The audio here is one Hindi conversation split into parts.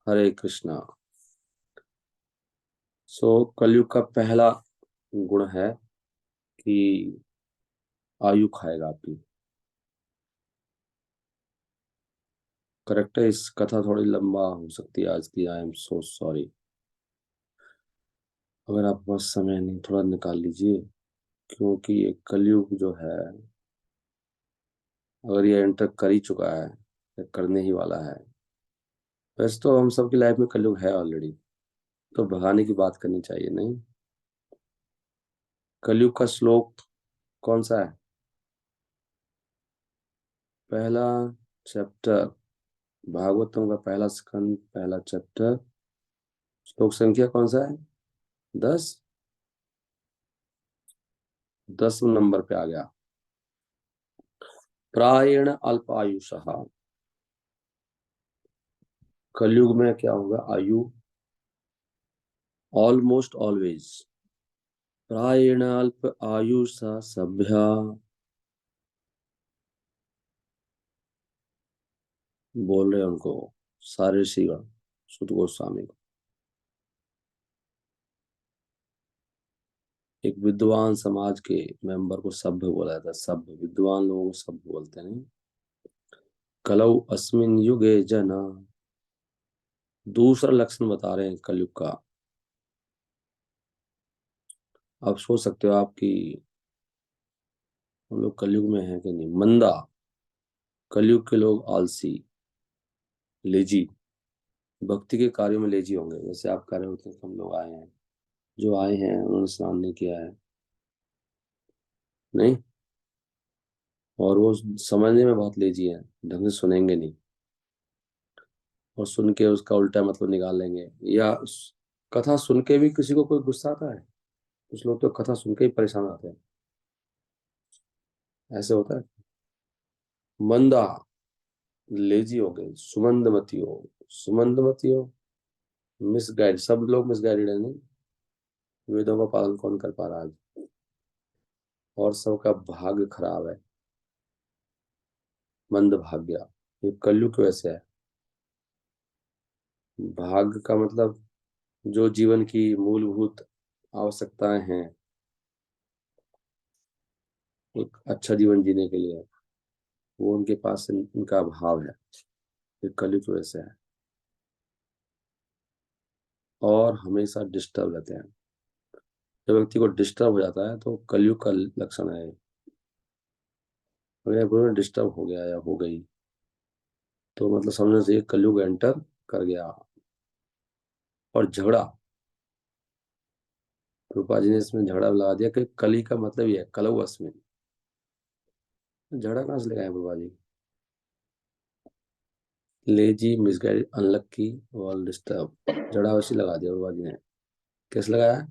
हरे कृष्णा। कलयुग का पहला गुण है कि आयु खाएगा आपकी। करेक्ट है। इस कथा थोड़ी लंबा हो सकती है आज की। I am so sorry. अगर आपके पास समय नहीं, थोड़ा निकाल लीजिए, क्योंकि ये कलयुग जो है, अगर ये एंटर कर ही चुका है या करने ही वाला है। वैसे तो हम सबकी लाइफ में कलयुग है ऑलरेडी, तो भगाने की बात करनी चाहिए नहीं। कलयुग का श्लोक कौन सा है? पहला चैप्टर, भागवतम का पहला स्कंद, पहला चैप्टर, श्लोक संख्या कौन सा है? 10। 10 नंबर पे आ गया। प्रायण अल्पायुषः। कलयुग में क्या होगा? आयु ऑलमोस्ट ऑलवेज। प्रायण अल्प आयुषा सभ्या। बोल रहे हैं उनको सारे ऋषिगण सुत गोस्वामी को। एक विद्वान समाज के मेंबर को सभ्य बोला जाता है। सभ्य विद्वान लोगों को सभ्य बोलते हैं नहीं। कलौ अस्मिन युगे जना। दूसरा लक्षण बता रहे हैं कलयुग का। आप सोच सकते हो आपकी, हम लोग कलयुग में हैं कि नहीं? मंदा। कलयुग के लोग आलसी, लेजी, भक्ति के कार्यों में लेजी होंगे। जैसे आप कह रहे होते हैं कि हम लोग आए हैं, जो आए हैं उन्होंने स्नान नहीं किया है, नहीं, और वो समझने में बहुत लेजी है, ढंग से सुनेंगे नहीं, और सुन के उसका उल्टा मतलब निकाल लेंगे। या कथा सुन के भी किसी को कोई गुस्सा आता है? कुछ लोग तो कथा सुन के ही परेशान आते हैं। ऐसे होता है। मंदा, लेजी हो गए, सुमंदमती हो। सुमंदमती हो, मिसगाइड। सब लोग मिसगाइडेड है नहीं। वेदों का पालन कौन कर पा रहा है आज? और सबका भाग्य खराब है, मंद भाग्य। ये कलयुग की वजह से है। भाग्य का मतलब जो जीवन की मूलभूत आवश्यकताएं हैं एक अच्छा जीवन जीने के लिए, वो उनके पास उनका अभाव है। ये कलयुग की वजह से है। और हमेशा डिस्टर्ब रहते हैं। जब व्यक्ति को डिस्टर्ब हो जाता है तो कलयुग का लक्षण है। अगर डिस्टर्ब हो गया या हो गई तो मतलब समझना चाहिए कलयुग एंटर कर गया। और झगड़ा, रूपा जी ने इसमें झगड़ा लगा दिया कि कली का मतलब ये है कलऊ अस्मिन। झगड़ा कहाँ से लगाया रूपा जी? लेजी, मिसगाइड, अनलक्की और डिस्टर्ब, झगड़ा वैसे लगा दिया रूपा जी ने। कैसे लगाया?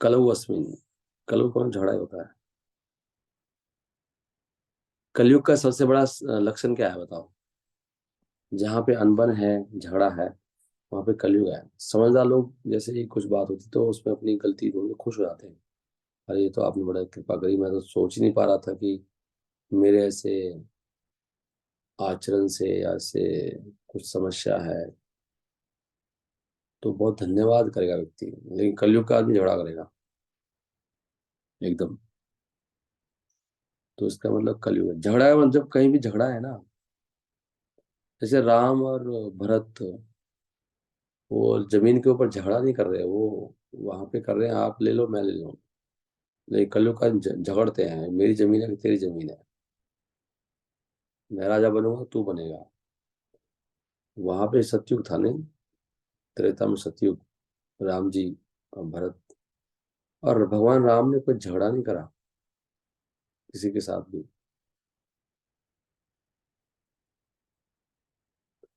कलऊ अस्मिन। कलऊ कौन? झगड़ा ही होता है। कलयुग का सबसे बड़ा लक्षण क्या है बताओ? जहाँ पे अनबन है, झगड़ा है, वहां पे कलयुग है। समझदार लोग जैसे ही कुछ बात होती तो उसमें अपनी गलती ढूंढ के खुश हो जाते हैं। अरे ये तो आपने बड़ा कृपा करी, मैं तो सोच ही नहीं पा रहा था कि मेरे ऐसे आचरण से या ऐसे कुछ समस्या है। तो बहुत धन्यवाद करेगा व्यक्ति। लेकिन कलयुग का आदमी झगड़ा करेगा एकदम। तो इसका मतलब कलयुग है। झगड़ा है मतलब जब कहीं भी झगड़ा है ना, जैसे राम और भरत, वो जमीन के ऊपर झगड़ा नहीं कर रहे, वो वहां पे कर रहे हैं आप ले लो मैं ले लूं। लेकिन कलयुग का झगड़ते हैं, मेरी जमीन है कि तेरी जमीन है, मैं राजा बनूंगा तू बनेगा। वहां पे सतयुग था नहीं, त्रेता में सतयुग, राम जी और भरत। और भगवान राम ने कोई झगड़ा नहीं करा किसी के साथ भी।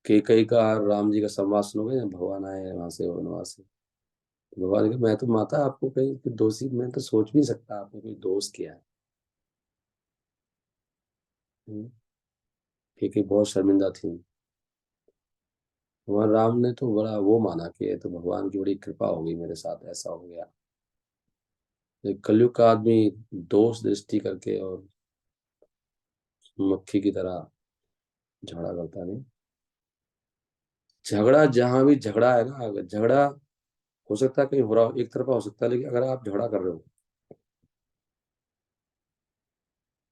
कई का और राम जी का संवाद सुनोगे ना, भगवान आए वहां से वनवास से, तो भगवान ने कहा मैं तो माता आपको कहीं कोई दोषी, मैं तो सोच भी नहीं सकता आपने कोई दोष किया है। कई बहुत शर्मिंदा थी। भगवान राम ने तो बड़ा वो माना कि ये तो भगवान की बड़ी कृपा होगी मेरे साथ, ऐसा हो गया। एक कलयुग का आदमी दोष दृष्टि करके और मक्खी की तरह झगड़ा करता नहीं। झगड़ा जहां भी झगड़ा है ना, अगर झगड़ा हो सकता है कहीं हो रहा हो, एक तरफा हो सकता है, लेकिन अगर आप झगड़ा कर रहे हो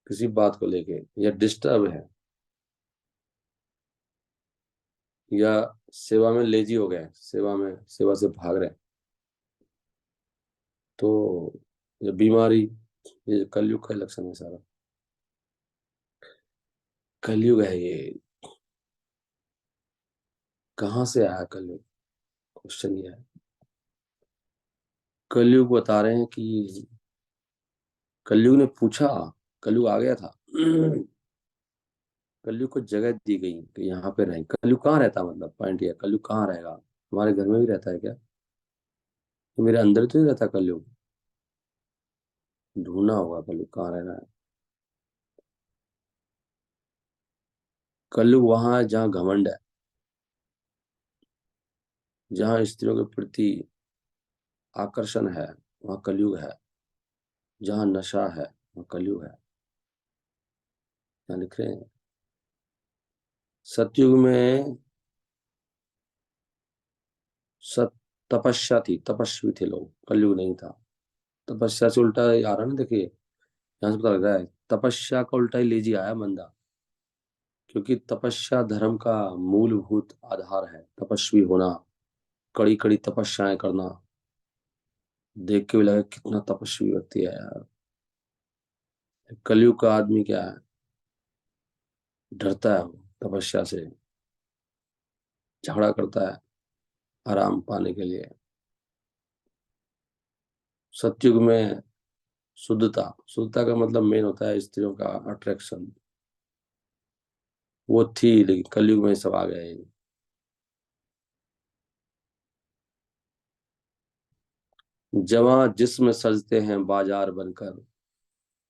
किसी बात को लेके, या डिस्टर्ब है, या सेवा में लेजी हो गए, सेवा से भाग रहे हैं, तो ये बीमारी, ये कलयुग का लक्षण है सारा। कलयुग है ये। कहाँ से आया कलयुग? क्वेश्चन ये है। कलयुग बता रहे हैं कि कलयुग ने पूछा, कलयुग आ गया था। कलयुग को जगह दी गई कि यहाँ पे रहे। कलयुग कहाँ रहता, मतलब पॉइंट ये है, कलयुग कहाँ रहेगा? हमारे घर में भी रहता है क्या? तो मेरे अंदर तो नहीं रहता कलयुग? ढूंढना होगा कलयुग कहाँ रह रहा है। कलयुग वहां है जहाँ घमंड है, जहाँ स्त्रियों के प्रति आकर्षण है, वहाँ कलयुग है। जहाँ नशा है, वहाँ कलयुग है। यहाँ लिख रहे हैं। सतयुग में सत तपस्या थी, तपस्वी थे लोग, कलयुग नहीं था। तपस्या से उल्टा आ रहा है ना, देखिए यहाँ से पता लग रहा है, तपस्या का उल्टा ही लेजी आया बंदा। क्योंकि तपस्या धर्म का मूलभूत आधार है, तपस्वी होना, कड़ी कड़ी तपस्याएं करना। देख के भी लगा कितना तपस्वी व्यक्ति है यार। कलयुग का आदमी क्या है? डरता है वो तपस्या से, झगड़ा करता है आराम पाने के लिए। सतयुग में शुद्धता, शुद्धता का मतलब मेन होता है स्त्रियों का अट्रैक्शन, वो थी, लेकिन कलयुग में सब आ गए। जवां जिस्म सजते हैं बाजार बनकर,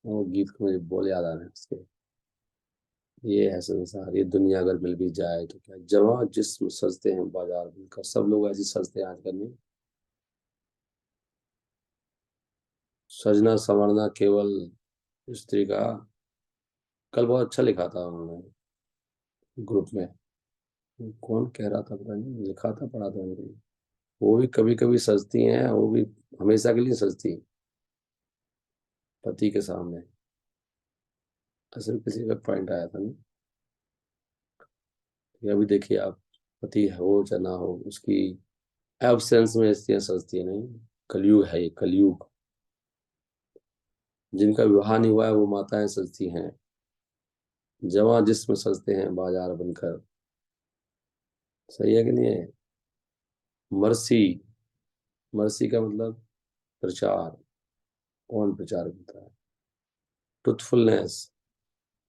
वो गीत को मुझे बोल याद आ रहे हैं उसके। ये है संसार, ये दुनिया अगर मिल भी जाए तो क्या, जवां जिस्म सजते हैं बाजार बनकर, सब लोग ऐसे सजते हैं आजकल नहीं। सजना संवरना केवल स्त्री का। कल बहुत अच्छा लिखा था उन्होंने ग्रुप में। कौन कह रहा था पता नहीं, लिखा था पढ़ा था मैंने। वो भी कभी कभी सजती हैं, वो भी हमेशा के लिए सजती पति के सामने। असल किसी का पॉइंट आया था नहीं। कि अभी देखिए आप, पति हो चाहे ना हो, उसकी एब्सेंस में स्त्रियां सजती है नहीं। कलयुग है ये, कलयुग। जिनका विवाह नहीं हुआ है वो माताएं सजती हैं। जवां जिस्म सजते हैं बाजार बनकर। सही है कि नहीं है? मर्सी, मर्सी का मतलब प्रचार। कौन प्रचार करता है? ट्रुथफुलनेस।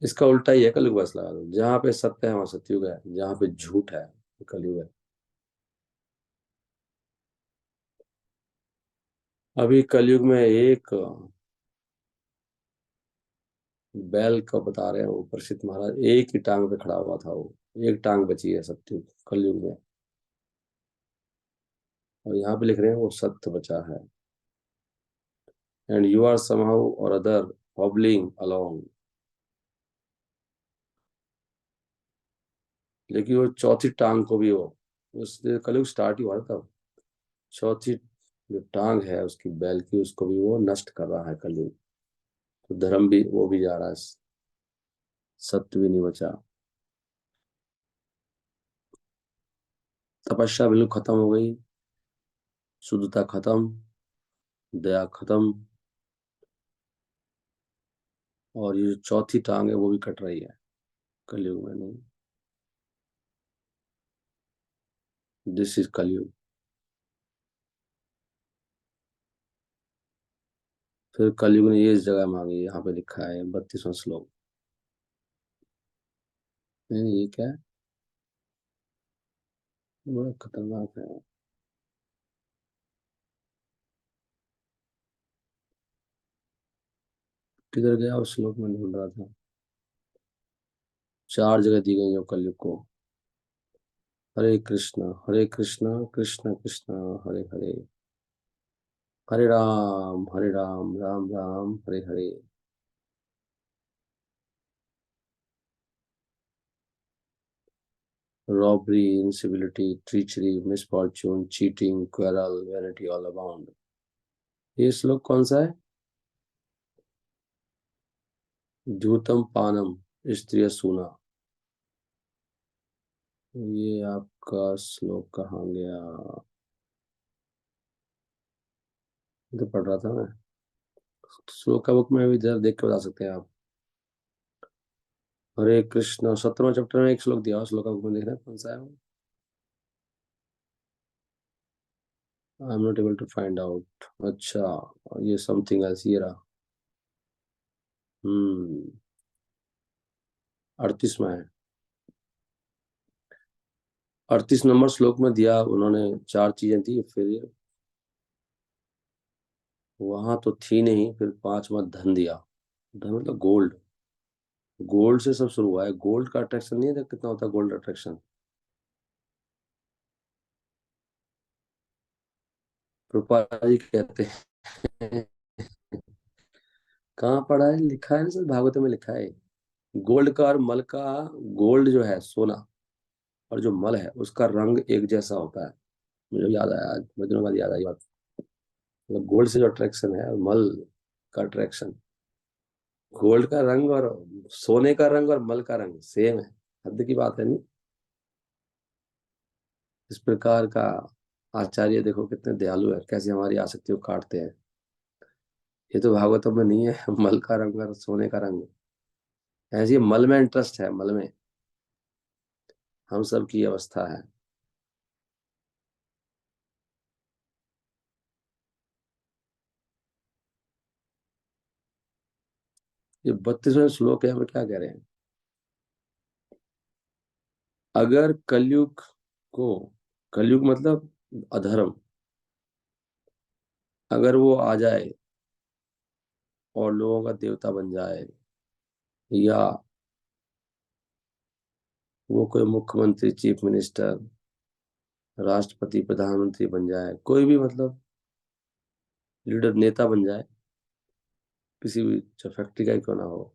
इसका उल्टा ही है कलयुग, बस लगा दो, जहाँ पे सत्य है वहां सतयुग है, जहाँ पे झूठ है वो कलयुग है। अभी कलयुग में एक बैल का बता रहे हैं, वो प्रसिद्ध महाराज एक ही टांग पे खड़ा हुआ था वो। एक टांग बची है सतयुग कलयुग में। और यहाँ पे लिख रहे हैं वो सत्य बचा है। एंड यू आर समहाउ और अदर हॉबलिंग अलोंग। लेकिन वो चौथी टांग को भी वो, उस कलयुग स्टार्ट ही हुआ था तब, चौथी जो टांग है उसकी बैल की, उसको भी वो नष्ट कर रहा है कलयुग। तो धर्म भी वो भी जा रहा है, सत्य भी नहीं बचा। तपस्या बिल्कुल खत्म हो गई, शुद्धता खत्म, दया खत्म, और ये जो चौथी टांग है वो भी कट रही है कलयुग में नहीं। दिस इज कलयुग। फिर कलयुग ने ये इस जगह मांगी, यहाँ पे लिखा है 32वां श्लोक। नहीं नहीं, ये क्या है? बड़ा खतरनाक है। किधर गया उस श्लोक में, ढूंढ रहा था। चार जगह दी गई जो कलयुग को। Hare Krishna Krishna Krishna Hare Hare, Hare Ram Ram Ram Hare Hare. Robbery, incivility, treachery, misfortune, cheating, quarrel, vanity all abound. ये श्लोक कौन सा है? द्यूतम पानम स्त्रिय सूना। ये आपका श्लोक कहाँ गया? ये तो पढ़ रहा था मैं। श्लोक का बुक में भी इधर देख के बता सकते हैं आप। हरे कृष्ण 17वां चैप्टर में एक श्लोक दिया हुआ, श्लोक का बुक में देखना कौन सा है वो। I am not able to find out. अच्छा, ये समथिंग एल्स ये रहा। 38वां है। 38 नंबर श्लोक में दिया उन्होंने। चार चीजें थी, फिर वहां तो थी नहीं, फिर पांचवा धन दिया। धन मतलब गोल्ड। गोल्ड से सब शुरू हुआ है। गोल्ड का अट्रैक्शन नहीं है, देख कितना होता है गोल्ड अट्रैक्शन। प्रभुपाद जी कहते हैं। कहाँ पढ़ा है? लिखा है ना सर, भागवत में लिखा है। गोल्ड का और मल का। गोल्ड जो है सोना, और जो मल है उसका रंग एक जैसा होता है। मुझे याद आया आज, मुझे दिनों बाद याद आई बात। मतलब गोल्ड से जो अट्रैक्शन है और मल का अट्रैक्शन। गोल्ड का रंग और सोने का रंग और मल का रंग सेम है। हद की बात है नहीं। इस प्रकार का आचार्य देखो कितने दयालु है, कैसे हमारी आसक्तियों को काटते हैं। ये तो भागवतम में नहीं है। मल का रंग और सोने का रंग। ऐसे ये मल में इंटरेस्ट है, मल में। हम सब की अवस्था है। ये 32वें श्लोक है, हमें क्या कह रहे हैं? अगर कलयुग को, कलयुग मतलब अधर्म, अगर वो आ जाए और लोगों का देवता बन जाए, या वो कोई मुख्यमंत्री, चीफ मिनिस्टर, राष्ट्रपति, प्रधानमंत्री बन जाए, कोई भी मतलब लीडर, नेता बन जाए, किसी भी चाहे फैक्ट्री का ही क्यों ना हो,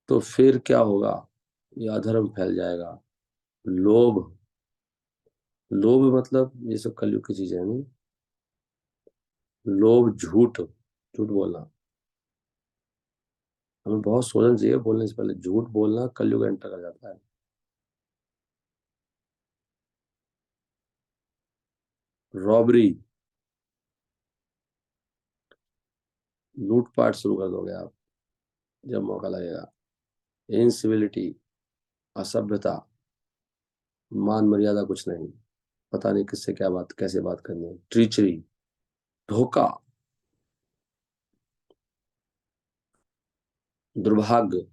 तो फिर क्या होगा? ये अधर्म फैल जाएगा। लोभ। लोभ मतलब ये सब कलयुग की चीजें हैं नहीं। लोभ, झूठ, झूठ बोलना। हमें बहुत सोचना चाहिए बोलने से पहले। झूठ बोलना कलयुग एंटर कर जाता है। रॉबरी, लूटपाट शुरू कर दोगे आप जब मौका लगेगा। इनसिविलिटी, असभ्यता, मान मर्यादा कुछ नहीं, पता नहीं किससे क्या बात, कैसे बात करनी है। ट्रीचरी, धोखा, दुर्भाग्य।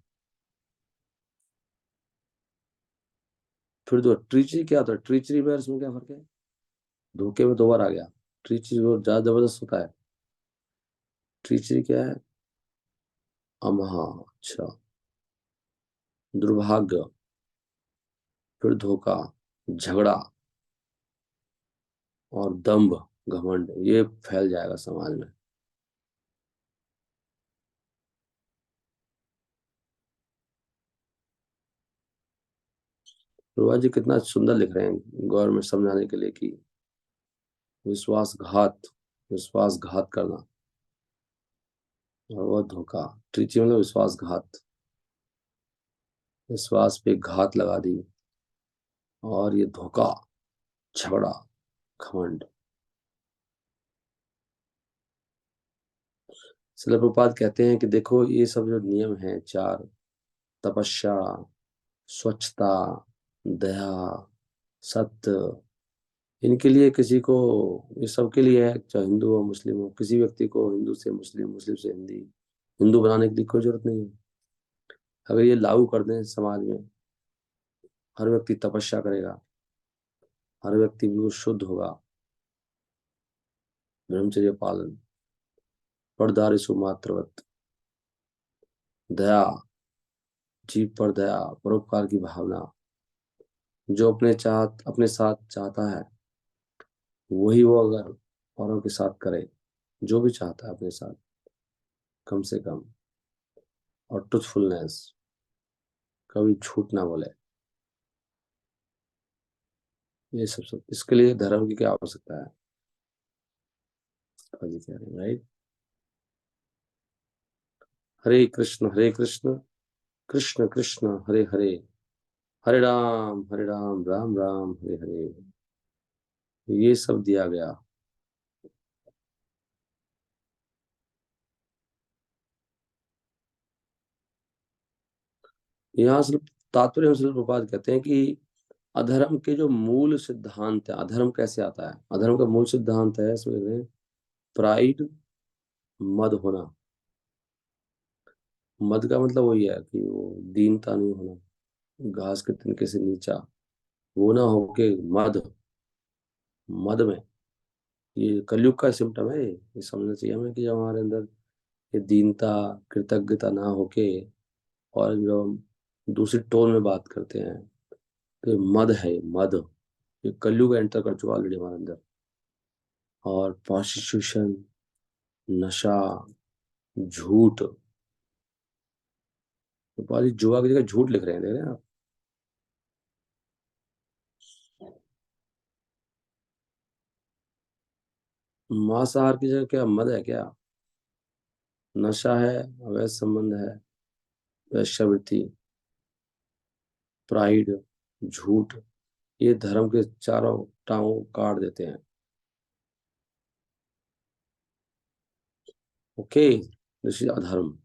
फिर दो ट्रीचरी क्या होता है? ट्रीचरी में और इसमें क्या फर्क है? धोखे में दो बार आ गया। ट्रीचरी वो ज्यादा जबरदस्त होता है। ट्रीचरी क्या है? हाँ, अच्छा। दुर्भाग्य, फिर धोखा, झगड़ा, और दंभ, घमंड, ये फैल जाएगा समाज में। प्रभा जी कितना सुंदर लिख रहे हैं गौर में समझाने के लिए कि विश्वासघात, विश्वासघात करना, और वह धोखा। ट्रीची मतलब विश्वासघात, विश्वास पे घात लगा दी, और ये धोखा, झगड़ा, घमंड। शिला प्रभुपाद कहते हैं कि देखो ये सब जो नियम हैं चार, तपस्या, स्वच्छता, दया, सत्य, इनके लिए किसी को, ये सबके लिए है, चाहे हिंदू हो मुस्लिम हो, किसी व्यक्ति को हिंदू से मुस्लिम, मुस्लिम से हिंदी, हिंदू बनाने की कोई जरूरत नहीं है। अगर ये लागू कर दें समाज में, हर व्यक्ति तपस्या करेगा, हर व्यक्ति बिल्कुल शुद्ध होगा, ब्रह्मचर्य पालन, परदारिशु मात्रवत, दया, जीव पर दया, परोपकार की भावना, जो अपने साथ चाहता है वही वो अगर औरों के साथ करे, जो भी चाहता है अपने साथ, कम से कम। और ट्रुथफुलनेस, कभी झूठ ना बोले। ये सब इसके लिए धर्म की क्या आवश्यकता है? जी कह रहे हैं राइट। हरे कृष्ण कृष्ण कृष्ण हरे हरे, हरे राम राम राम हरे हरे। ये सब दिया गया। यहाँ सिर्फ तात्पर्य में सिर्फ प्रपात कहते हैं कि अधर्म के जो मूल सिद्धांत है, अधर्म कैसे आता है, अधर्म का मूल सिद्धांत है इसमें लिख रहे हैं, प्राइड, मद होना। मद का मतलब वही है कि वो दीनता नहीं होना, घास के तिनके से नीचा वो ना होके मद, मद में। ये कलयुग का सिम्टम है ये समझना चाहिए हमें कि जब हमारे अंदर ये दीनता, कृतज्ञता ना होके और जो हम दूसरी टोन में बात करते हैं, तो ये मद है, ये मद। ये कलयुग एंटर कर चुका ऑलरेडी हमारे अंदर। और प्रोस्टिट्यूशन, नशा, झूठ। तो पाजी जुआ की जगह झूठ लिख रहे हैं, देख रहे हैं आप। मांसाहार की जगह क्या मद है क्या? नशा है, अवैध संबंध है, वेश्यावृत्ति, प्राइड, झूठ। ये धर्म के चारों टांगों को काट देते हैं। ओके, दिस इज अधर्म।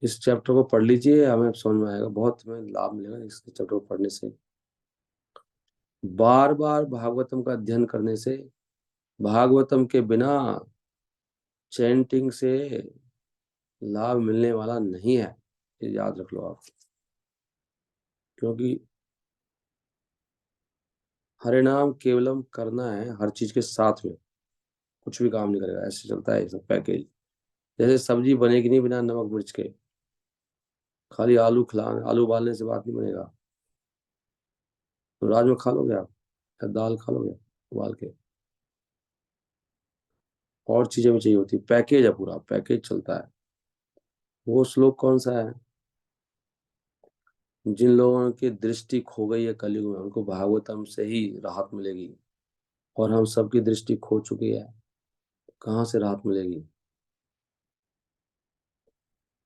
इस चैप्टर को पढ़ लीजिए, हमें समझ में आएगा, बहुत हमें लाभ मिलेगा इस चैप्टर को पढ़ने से। बार बार भागवतम का अध्ययन करने से, भागवतम के बिना चैंटिंग से लाभ मिलने वाला नहीं है, ये याद रख लो आप। क्योंकि हरिनाम केवलम करना है हर चीज के साथ में, कुछ भी काम नहीं करेगा, ऐसे चलता है ये सब पैकेज। जैसे सब्जी बनेगी नहीं बिना नमक मिर्च के, खाली आलू खिला, आलू उबालने से बात नहीं बनेगा। तो राजमा खा लोगे आप, या दाल खा लोगे उबाल के? और चीजें भी चाहिए होती, पैकेज है, पूरा पैकेज चलता है। वो श्लोक कौन सा है? जिन लोगों की दृष्टि खो गई है कलयुग में, उनको भागवतम से ही राहत मिलेगी। और हम सबकी दृष्टि खो चुकी है, कहाँ से राहत मिलेगी?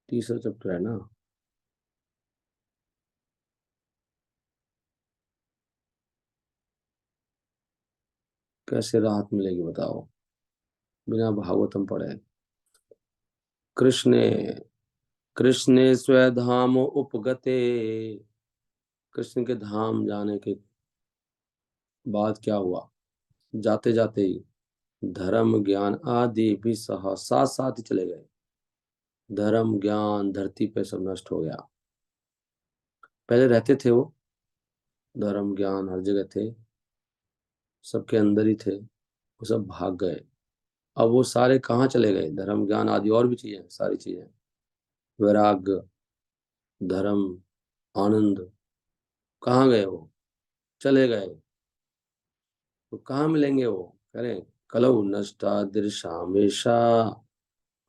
तीसरा चैप्टर है ना। कैसे राहत मिलेगी बताओ, बिना भागवतम पढ़े? कृष्ण, कृष्णे स्वधाम उपगते, कृष्ण के धाम जाने के बाद क्या हुआ? जाते जाते ही धर्म ज्ञान आदि भी सह साथ साथ ही चले गए। धर्म ज्ञान धरती पे सब नष्ट हो गया। पहले रहते थे वो, धर्म ज्ञान हर जगह थे, सबके अंदर ही थे, वो सब भाग गए। अब वो सारे कहाँ चले गए? धर्म ज्ञान आदि और भी चीजें, सारी चीजें, वैराग्य, धर्म, आनंद, कहाँ गए वो? चले गए। तो कहाँ मिलेंगे वो? करें कलौ नष्टा दृशामेशा।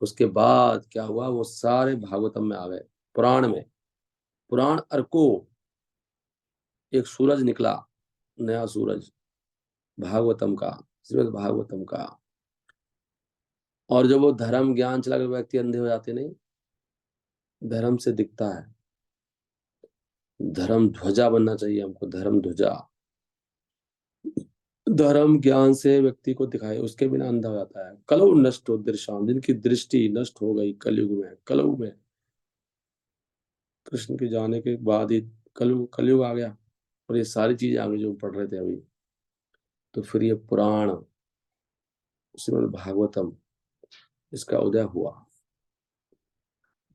उसके बाद क्या हुआ? वो सारे भागवतम में आ गए, पुराण में। पुराण अर्को, एक सूरज निकला, नया सूरज, भागवतम का, श्रीमद् भागवतम का। और जब वो धर्म ज्ञान चला गया, व्यक्ति अंधे हो जाते नहीं, धर्म से दिखता है। धर्म ध्वजा बनना चाहिए हमको, धर्म ध्वजा। धर्म ज्ञान से व्यक्ति को दिखाए, उसके बिना अंधा हो जाता है। कलौ नष्ट हो दृशाम, जिनकी दृष्टि नष्ट हो गई कलयुग में, कलौ में, कृष्ण के जाने के बाद ही कलयुग, कलयुग आ गया। और ये सारी चीजें आगे जो पढ़ रहे थे अभी, तो फिर ये पुराण, श्रीमद् भागवतम, इसका उदय हुआ।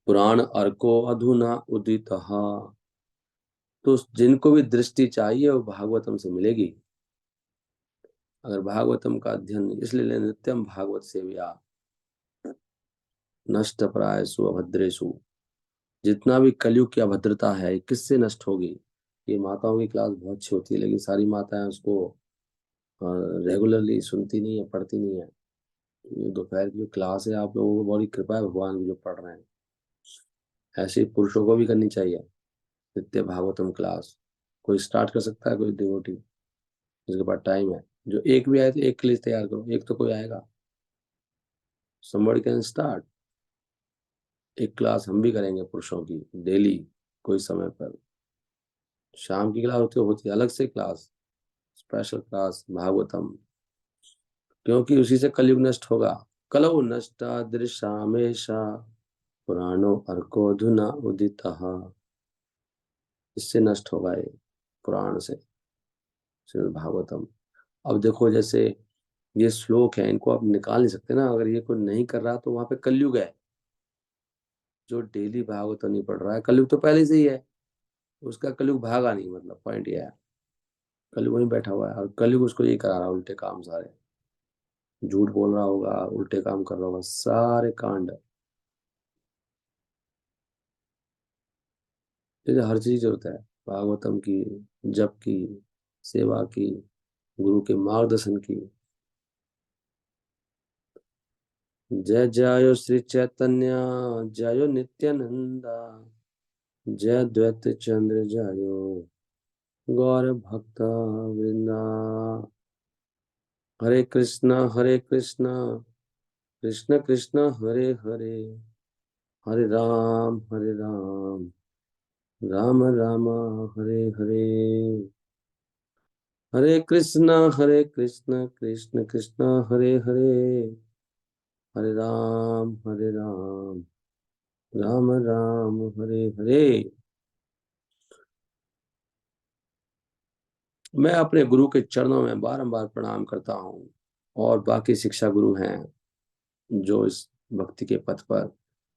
पुराण अर्को अधुना उदित। तो जिनको भी दृष्टि चाहिए वो भागवतम से मिलेगी। अगर भागवतम का अध्ययन, इसलिए नित्यम भागवत सेवया नष्ट प्रायसु अभद्रेषु। जितना भी कलयुग की अभद्रता है ये किससे नष्ट होगी? ये माताओं की क्लास बहुत अच्छी होती है, लेकिन सारी माताएं उसको रेगुलरली सुनती नहीं है, पढ़ती नहीं है। ये दोपहर की जो क्लास है, आप लोगों को बड़ी कृपा है भगवान की जो पढ़ रहे हैं। ऐसे ही पुरुषों को भी करनी चाहिए नित्य भागवतम क्लास। कोई स्टार्ट कर सकता है, कोई डिवोटी जिसके पास टाइम है? जो एक भी आए तो एक के लिए तैयार करो, एक तो कोई आएगा। somebody can start. एक क्लास हम भी करेंगे पुरुषों की डेली, कोई समय पर। शाम की क्लास होती है अलग से क्लास, स्पेशल क्लास भागवतम, क्योंकि उसी से कलयुग नष्ट होगा। कलौ नष्टा दृश्यामेशा पुराणो अर्को धुना उदितः। इससे नष्ट होगा ये, पुराण से, श्रीमद् भागवतम। अब देखो जैसे ये श्लोक है, इनको आप निकाल नहीं सकते ना, अगर ये कोई नहीं कर रहा तो वहां पे कलयुग है। जो डेली भागवत नहीं पढ़ रहा है, कलयुग तो पहले से ही है, उसका कलयुग भागा नहीं, मतलब पॉइंट ये है। कलयुग वहीं बैठा हुआ है और कलयुग उसको यही करा रहा है, उल्टे काम सारे। झूठ बोल रहा होगा, उल्टे काम कर रहा होगा, सारे कांड। जैसे हर चीज होता है, भागवतम की, जप की, सेवा की, गुरु के मार्गदर्शन की। जय जय श्री चैतन्य, जय नित्यानंदा, जय द्वैत चंद्र जयो गौर भक्त वृंदा। हरे कृष्णा कृष्ण कृष्ण हरे हरे, हरे राम राम राम हरे हरे। हरे कृष्ण कृष्ण कृष्ण हरे हरे, हरे राम राम राम हरे हरे। मैं अपने गुरु के चरणों में बारंबार प्रणाम करता हूँ, और बाकी शिक्षा गुरु हैं जो इस भक्ति के पथ पर,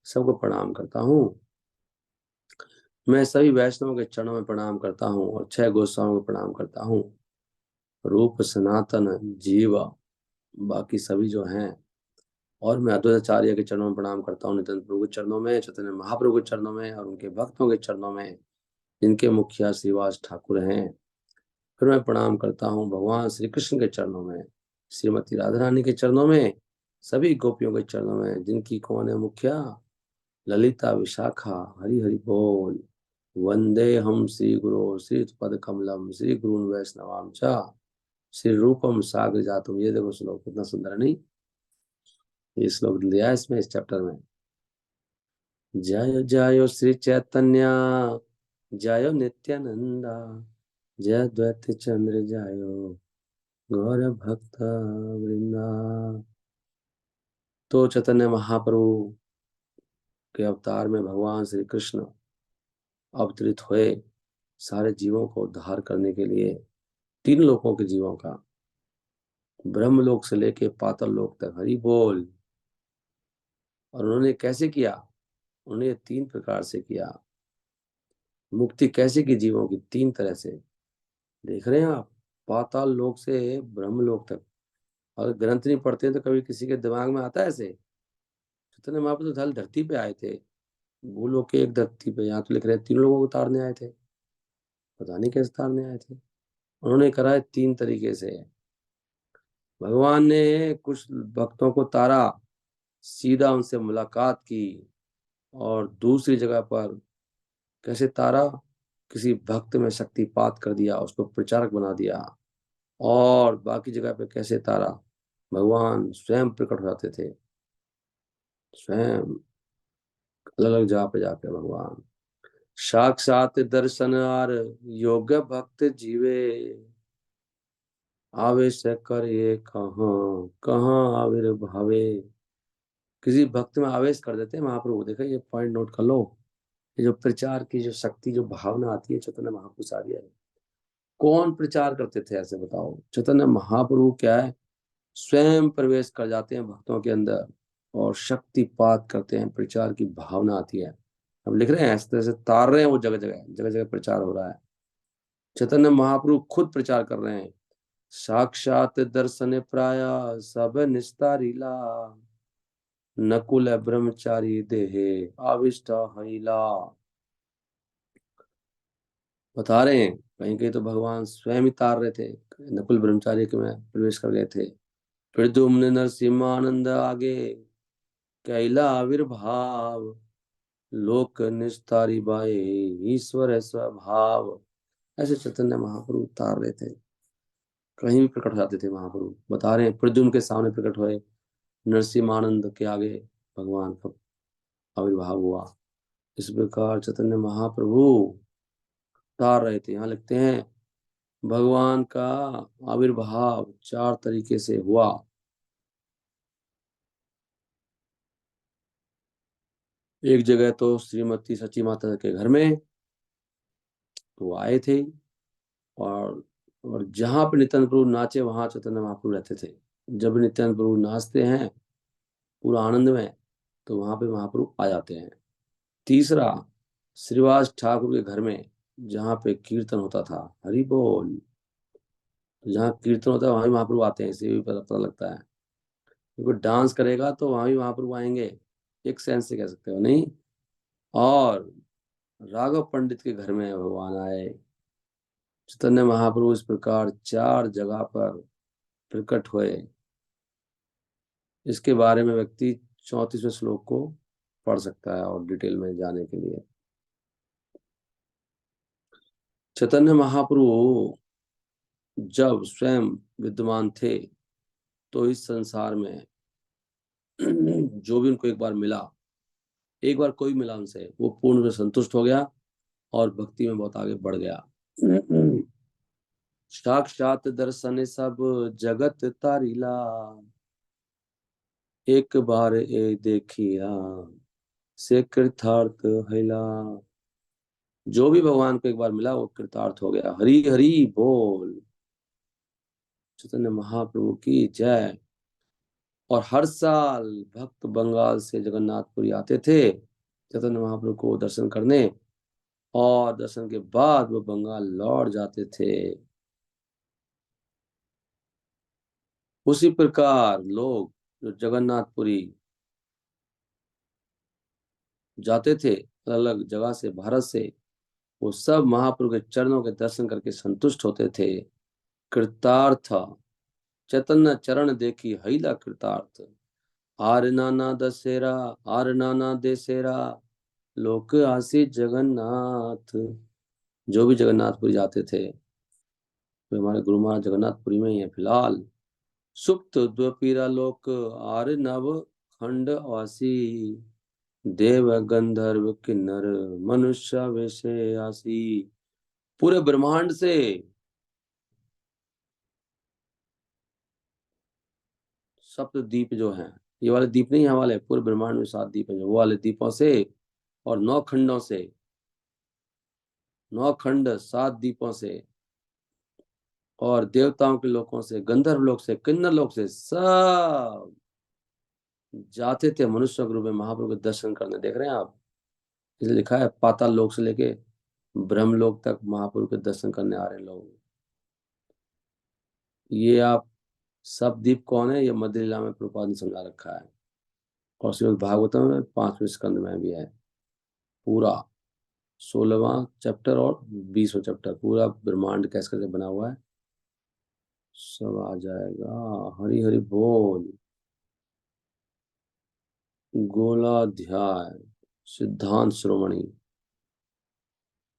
सबको प्रणाम करता हूँ। मैं सभी वैष्णवों के चरणों में प्रणाम करता हूँ और 6 गोस्वामियों को प्रणाम करता हूँ। रूप सनातन जीव बाकी सभी जो हैं, और मैं अद्वैताचार्य के चरणों में प्रणाम करता हूँ, नित्यानंद प्रभु के चरणों में, चैतन्य महाप्रभु के चरणों में, और उनके भक्तों के चरणों में, जिनके मुखिया श्रीवास ठाकुर हैं। फिर मैं प्रणाम करता हूँ भगवान श्री कृष्ण के चरणों में, श्रीमती राधा रानी के चरणों में, सभी गोपियों के चरणों में, जिनकी कौन है मुखिया, ललिता विशाखा। हरि हरि बोल। वंदे हम श्री गुरु श्री पद कमलम श्री गुरुन वैष्णवाम चा श्री रूपम सागर जातुम। ये देखो श्लोक कितना सुंदर है, नहीं? ये श्लोक लिया है इसमें, इस चैप्टर में। जय जय श्री चैतन्य, जय नित्यानंदा, जय द्वैत चंद्र जय गौर भक्त वृंदा। तो चैतन्य महाप्रभु के अवतार में भगवान श्री कृष्ण अवतरित हुए, सारे जीवों को उद्धार करने के लिए, 3 लोकों के जीवों का, ब्रह्मलोक से लेके पाताल लोक तक। हरि बोल। और उन्होंने कैसे किया? उन्होंने 3 प्रकार से किया। मुक्ति कैसे की जीवों की? 3 तरह से। देख रहे हैं आप, पाताल लोक से ब्रह्मलोक तक। अगर ग्रंथ नहीं पढ़ते हैं तो कभी किसी के दिमाग में आता है ऐसे? चैतन्य महाप्रभु तो धरती पे आए थे, भूलोक के एक धरती पे, यहाँ तो लिख रहे हैं 3 लोगों को उतारने आए थे। पता नहीं कैसे उतारने आए थे। उन्होंने करा है 3 तरीके से। भगवान ने कुछ भक्तों को तारा, सीधा उनसे मुलाकात की, और दूसरी जगह पर कैसे तारा, किसी भक्त में शक्तिपात कर दिया, उसको प्रचारक बना दिया। और बाकी जगह पे कैसे तारा, भगवान स्वयं प्रकट हो जाते थे, स्वयं अलग अलग जगह पे जाके भगवान साक्षात दर्शन आर योग्य भक्त जीवे, आवेश करे कहाँ कहाँ आविर्भावे। किसी भक्त में आवेश कर देते हैं महाप्रभु। देखो ये पॉइंट नोट कर लो, ये जो प्रचार की जो शक्ति, जो भावना आती है, चैतन्य महाप्रभु से आ रही है। कौन प्रचार करते थे ऐसे बताओ? चैतन्य महाप्रभु क्या है, स्वयं प्रवेश कर जाते हैं भक्तों के अंदर और शक्तिपात करते हैं, प्रचार की भावना आती है। हम लिख रहे हैं इस तरह से तार रहे हैं, वो जगह जगह जगह जगह प्रचार हो रहा है। चैतन्य महाप्रभु खुद प्रचार कर रहे हैं। साक्षात दर्शन प्राय सब निस्तारीला, नकुल ब्रह्मचारी देहे आविष्ट हईला। बता रहे हैं कहीं कहीं तो भगवान स्वयं ही तार रहे थे, नकुल ब्रह्मचारी के में प्रवेश कर गए थे। फिर तुमने नरसिम्हानंद आगे कैला आविर्भाव, लोक निस्तारी बाए ईश्वर है स्वभाव। ऐसे चैतन्य महाप्रभु उतार रहे थे, कहीं भी प्रकट हो जाते थे महाप्रभु। बता रहे हैं प्रद्युम्न के सामने प्रकट हुए, नरसिम्हानंद के आगे भगवान का आविर्भाव हुआ। इस प्रकार चैतन्य महाप्रभु उतार रहे थे। यहाँ लिखते हैं भगवान का आविर्भाव 4 तरीके से हुआ। एक जगह तो श्रीमती सची माता के घर में तो वो आए थे, और जहां पे नित्यानंद प्रभु नाचे वहां चैतन्य महाप्रभु रहते थे। जब नित्यानंद प्रभु नाचते हैं पूरा आनंद में, तो वहां पे महाप्रभु आ जाते हैं। तीसरा, श्रीवास ठाकुर के घर में जहाँ पे कीर्तन होता था, हरि बोल, तो जहाँ कीर्तन होता है वहां भी महाप्रभु आते हैं, इसे भी पता लगता है। क्योंकि डांस करेगा तो वहां भी महाप्रभु आएंगे, एक सेंस से कह सकते हो नहीं। और राघव पंडित के घर में भगवान आए। चैतन्य महाप्रभु इस प्रकार 4 जगह पर प्रकट हुए। इसके बारे में व्यक्ति 34वें श्लोक को पढ़ सकता है और डिटेल में जाने के लिए। चैतन्य महाप्रभु जब स्वयं विद्यमान थे तो इस संसार में जो भी उनको एक बार मिला, एक बार कोई मिला उनसे, वो पूर्ण रूप से संतुष्ट हो गया और भक्ति में बहुत आगे बढ़ गया। साक्षात दर्शन सब जगत तारीला, एक बार ए देखिया से कृतार्थ हैला। जो भी भगवान को एक बार मिला वो कृतार्थ हो गया। हरि हरि बोल। चैतन्य महाप्रभु की जय। और हर साल भक्त बंगाल से जगन्नाथपुरी आते थे चैतन्य महाप्रभु को दर्शन करने, और दर्शन के बाद वो बंगाल लौट जाते थे। उसी प्रकार लोग जो जगन्नाथपुरी जाते थे अलग अलग जगह से, भारत से, वो सब महाप्रभु के चरणों के दर्शन करके संतुष्ट होते थे। कृतार्थ, चैतन्य चरण देखी हैला कृतार्थ। आर नाना दशेरा, आर नाना देसेरा, लोक आसी जगन्नाथ। जो भी जगन्नाथपुरी जाते थे, वे हमारे गुरु महाराज जगन्नाथपुरी में ही है फिलहाल। सुप्त द्वपीरा लोक, आर नव खंड वासी, देव गंधर्व किन्नर मनुष्य वैसे आसी। पूरे ब्रह्मांड से सप्त द्वीप जो हैं, ये वाले द्वीप नहीं है वाले, पूरे ब्रह्मांड में 7 द्वीप हैं, जो वो वाले द्वीपों से, और 9 खंडों से, 9 खंड 7 द्वीपों से, और देवताओं के लोकों से, गंधर्व लोक से, किन्नर लोक से, सब जाते थे मनुष्य के रूप में महाप्रभु के दर्शन करने। देख रहे हैं आप, इसलिए लिखा है पाताल लोक से लेके ब्रह्मलोक तक महाप्रभु के दर्शन करने आ रहे हैं लोग। ये आप सब द्वीप कौन है, ये मध्य लीला में प्रभुपाद ने समझा रखा है, और श्रीमद् भागवतम में 5वें स्कंद में भी है। पूरा 16वां चैप्टर और 20वां चैप्टर, पूरा ब्रह्मांड कैसे कैसे बना हुआ है सब आ जाएगा। हरि हरि बोल। गोलाध्याय, सिद्धांत श्रोमणी,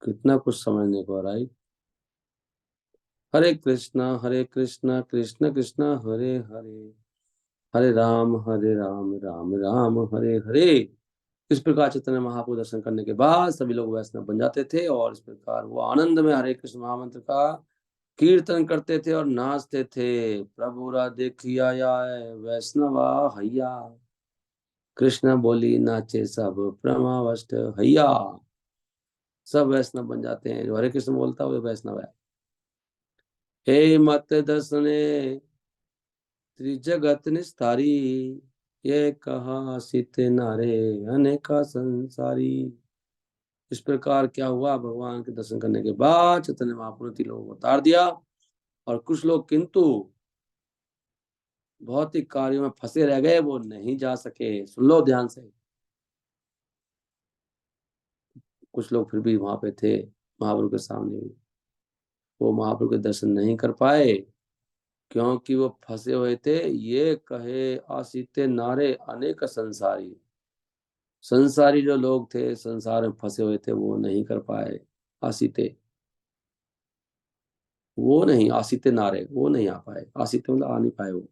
कितना कुछ समझने को, राइट। हरे कृष्णा कृष्ण कृष्ण हरे हरे, हरे राम राम राम हरे हरे। इस प्रकार चैतन्य महाप्रभु दर्शन करने के बाद सभी लोग वैष्णव बन जाते थे, और इस प्रकार वो आनंद में हरे कृष्ण महामंत्र का कीर्तन करते थे और नाचते थे। प्रभु रा देखिया आए वैष्णवा हैया, कृष्ण बोली नाचे सब प्रमावष्ट हैया। सब वैष्णव बन जाते हैं, जो हरे कृष्ण बोलता है वो वैष्णव है। हे मत दसने त्रिजगत निस्तारी, ये कहा सित नारे अनेका संसारी। इस प्रकार क्या हुआ, भगवान के दर्शन करने के बाद चैतन्य महाप्रभु ने 3 लोगों को उतार दिया, और कुछ लोग किंतु भौतिक कार्यों में फंसे रह गए, वो नहीं जा सके। सुन लो ध्यान से, कुछ लोग फिर भी वहां पे थे महाप्रभु के सामने भी, वो महाप्रभु के दर्शन नहीं कर पाए, क्योंकि वो फंसे हुए थे। ये कहे आसीते नारे अनेक संसारी, संसारी जो लोग थे संसार में फंसे हुए थे, वो नहीं कर पाए। आसीते वो नहीं, आसिते नारे, वो नहीं आ पाए, आसिते मतलब आ नहीं पाए वो।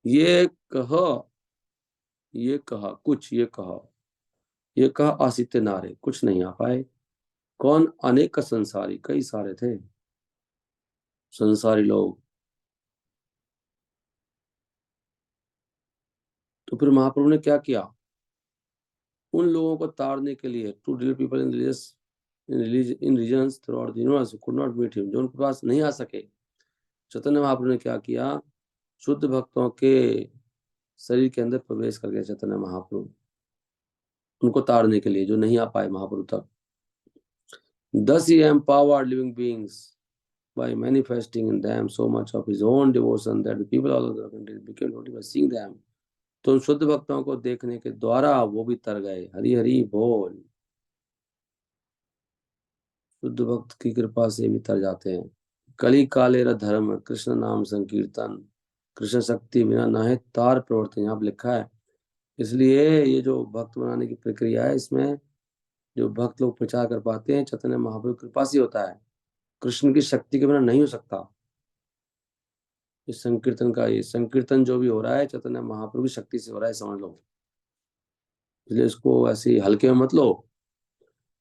ये कह, ये कहा कुछ, ये कहा, ये कहा आसिते नारे, कुछ नहीं आ पाए। कौन? अनेक संसारी, कई सारे थे संसारी लोग। तो फिर महाप्रभु ने क्या किया? उन लोगों को ताड़ने के लिए, to deal people in religious in regions throughout the universe could not meet him, जो उनके पास नहीं आ सके, चैतन्य महाप्रभु ने क्या किया? शुद्ध भक्तों के शरीर के अंदर प्रवेश कर गए चैतन्य महाप्रभु, उनको ताड़ने के लिए, जो नहीं आ पाए महाप्रभु तक। Thus he empowered living beings by manifesting in them so much of his own devotion that the people all over the country became devoted by seeing them. तो उन शुद्ध भक्तों को देखने के द्वारा वो भी तर गए। हरि हरि बोल। शुद्ध भक्त की कृपा से भी तर जाते हैं। कली कालेर धर्म कृष्ण नाम संकीर्तन, कृष्ण शक्ति बिना नाहे तार प्रवर्तन, यहाँ पे लिखा है। इसलिए ये जो भक्त बनाने की प्रक्रिया है, इसमें जो भक्त लोग प्रचार कर पाते हैं, चैतन्य महाप्रभु की कृपा से होता है, कृष्ण की शक्ति के बिना नहीं हो सकता। इस संकीर्तन का, ये संकीर्तन जो भी हो रहा है चैतन्य महाप्रभु की शक्ति से हो रहा है, समझ लो। इसलिए इसको ऐसे ही हल्के में मत लो।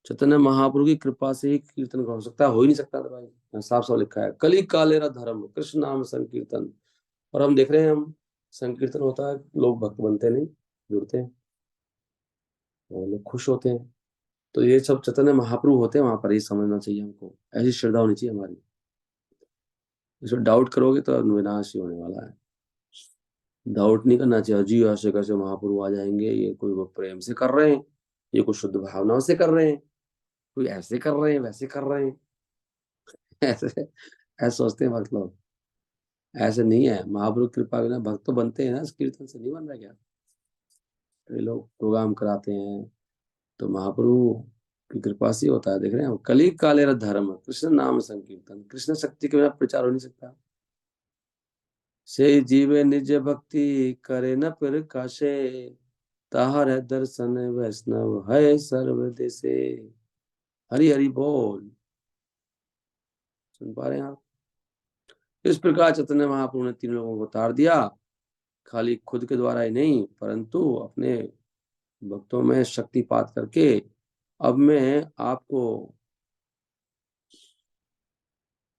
चैतन्य महाप्रभु की कृपा से ही कीर्तन हो सकता है, हो ही नहीं सकता था भाई। यहाँ साफ साफ लिखा है, कली कालेरा धर्म कृष्ण नाम संकीर्तन। और हम देख रहे हैं, हम संकीर्तन होता है, लोग भक्त बनते नहीं, जुड़ते हैं और लोग खुश होते हैं। तो ये सब चैतन्य महाप्रभु होते हैं वहां पर, ये समझना चाहिए हमको, ऐसी श्रद्धा होनी चाहिए हमारी। इसमें डाउट करोगे तो विनाश ही होने वाला है। डाउट नहीं करना चाहिए जी ऐसे कैसे महाप्रभु आ जाएंगे, ये कोई वो प्रेम से कर रहे हैं, ये कोई शुद्ध भावनाओं से कर रहे हैं, कोई ऐसे कर रहे हैं वैसे कर रहे हैं। ऐसे ऐसे सोचते हैं भक्त लोग। ऐसे नहीं है, महाप्रभु की कृपा के बिना भक्त तो बनते हैं ना, इस कीर्तन से नहीं बन रहा क्या? तो ये लोग प्रोग्राम कराते हैं, तो महाप्रभु की कृपा से ही होता है। देख रहे हैं, कली कालेर धर्म कृष्ण नाम संकीर्तन, कृष्ण शक्ति के बिना प्रचार हो नहीं सकता। से जीवे निज भक्ति करे न फिर काशे, ताहर है दर्शन वैष्णव है सर्व देशे। हरि हरि बोल। सुन पा रहे हैं आप? इस प्रकार चैतन्य महाप्रभु ने तीन लोगों को तार दिया, खाली खुद के द्वारा ही नहीं, परंतु अपने भक्तों में शक्तिपात करके। अब मैं आपको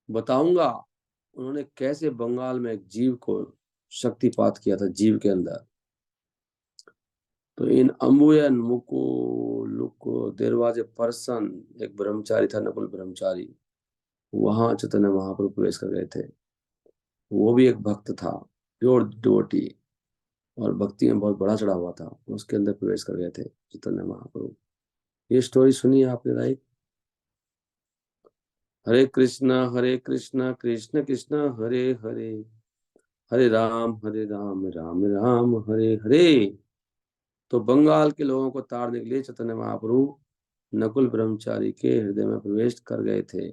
बताऊंगा उन्होंने कैसे बंगाल में एक जीव को शक्तिपात किया था, जीव के अंदर। तो इन अम्बुयन मुको लुको दरवाजे परसन, एक ब्रह्मचारी था, नकुल ब्रह्मचारी, वहां चैतन्य महाप्रभु प्रवेश कर गए थे। वो भी एक भक्त था, प्योर डिवोटी, और भक्ति में बहुत बड़ा चढ़ा हुआ था, उसके अंदर प्रवेश कर गए थे चैतन्य महाप्रभु। ये स्टोरी सुनी है आपने, राइट? हरे कृष्णा कृष्ण कृष्ण हरे हरे, हरे राम राम राम हरे हरे। तो बंगाल के लोगों को ताड़ने के लिए चैतन्य महाप्रभु नकुल ब्रह्मचारी के हृदय में प्रवेश कर गए थे।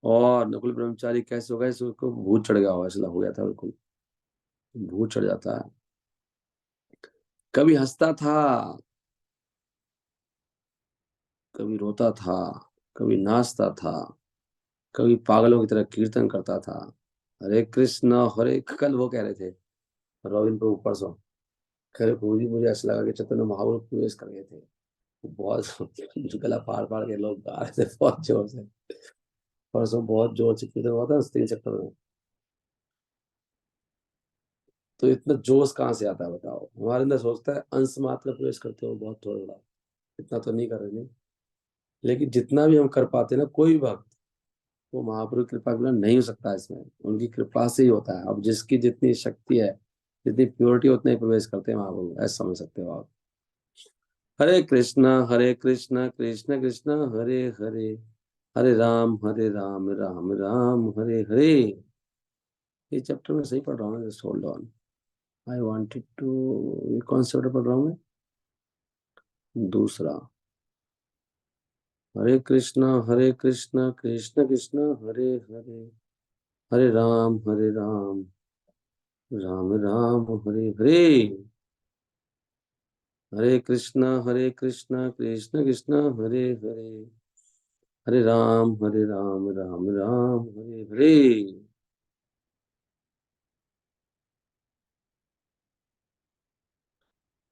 और नकुल ब्रह्मचारी कैसे हो गए? उसको भूत चढ़ गया हो, ऐसा हो गया था, बिल्कुल भूत चढ़ जाता है। कभी हंसता था, कभी रोता था, कभी नाचता था, कभी पागलों की तरह कीर्तन करता था। हरे कृष्ण हरे, कल वो कह रहे थे रविंद्र प्रभु परसों, कह रहे प्रभु जी मुझे ऐसा लगा कि चैतन्य महाप्रभु प्रवेश कर गए थे। बहुत गला फाड़ फाड़ के लोग गा रहे थे बहुत जोर से। परसों बहुत जोर से कीर्तन हुआ था तीन चक्कर में। तो इतना जोश कहाँ से आता है बताओ? हमारे अंदर सोचता है अंश मात्र प्रवेश करते हो बहुत थोड़ा, इतना तो नहीं कर रहे नहीं। लेकिन जितना भी हम कर पाते हैं ना, कोई भी भक्त, वो महाप्रभु की कृपा के बिना नहीं हो सकता। इसमें उनकी कृपा से ही होता है। अब जिसकी जितनी शक्ति है, जितनी प्योरिटी, उतना ही प्रवेश करते हैं महाप्रभु, ऐसा समझ सकते हो आप। हरे कृष्णा कृष्ण कृष्ण हरे हरे, हरे राम राम राम हरे हरे। ये चैप्टर में सही पढ़ रहा हूँ, just hold on. I wanted to, ये कौन सा चैप्टर पढ़ रहा हूँ मैं? दूसरा। हरे कृष्णा कृष्ण कृष्ण हरे हरे, हरे राम राम राम हरे हरे। हरे कृष्णा कृष्ण कृष्ण हरे हरे, हरे राम राम राम हरे हरे।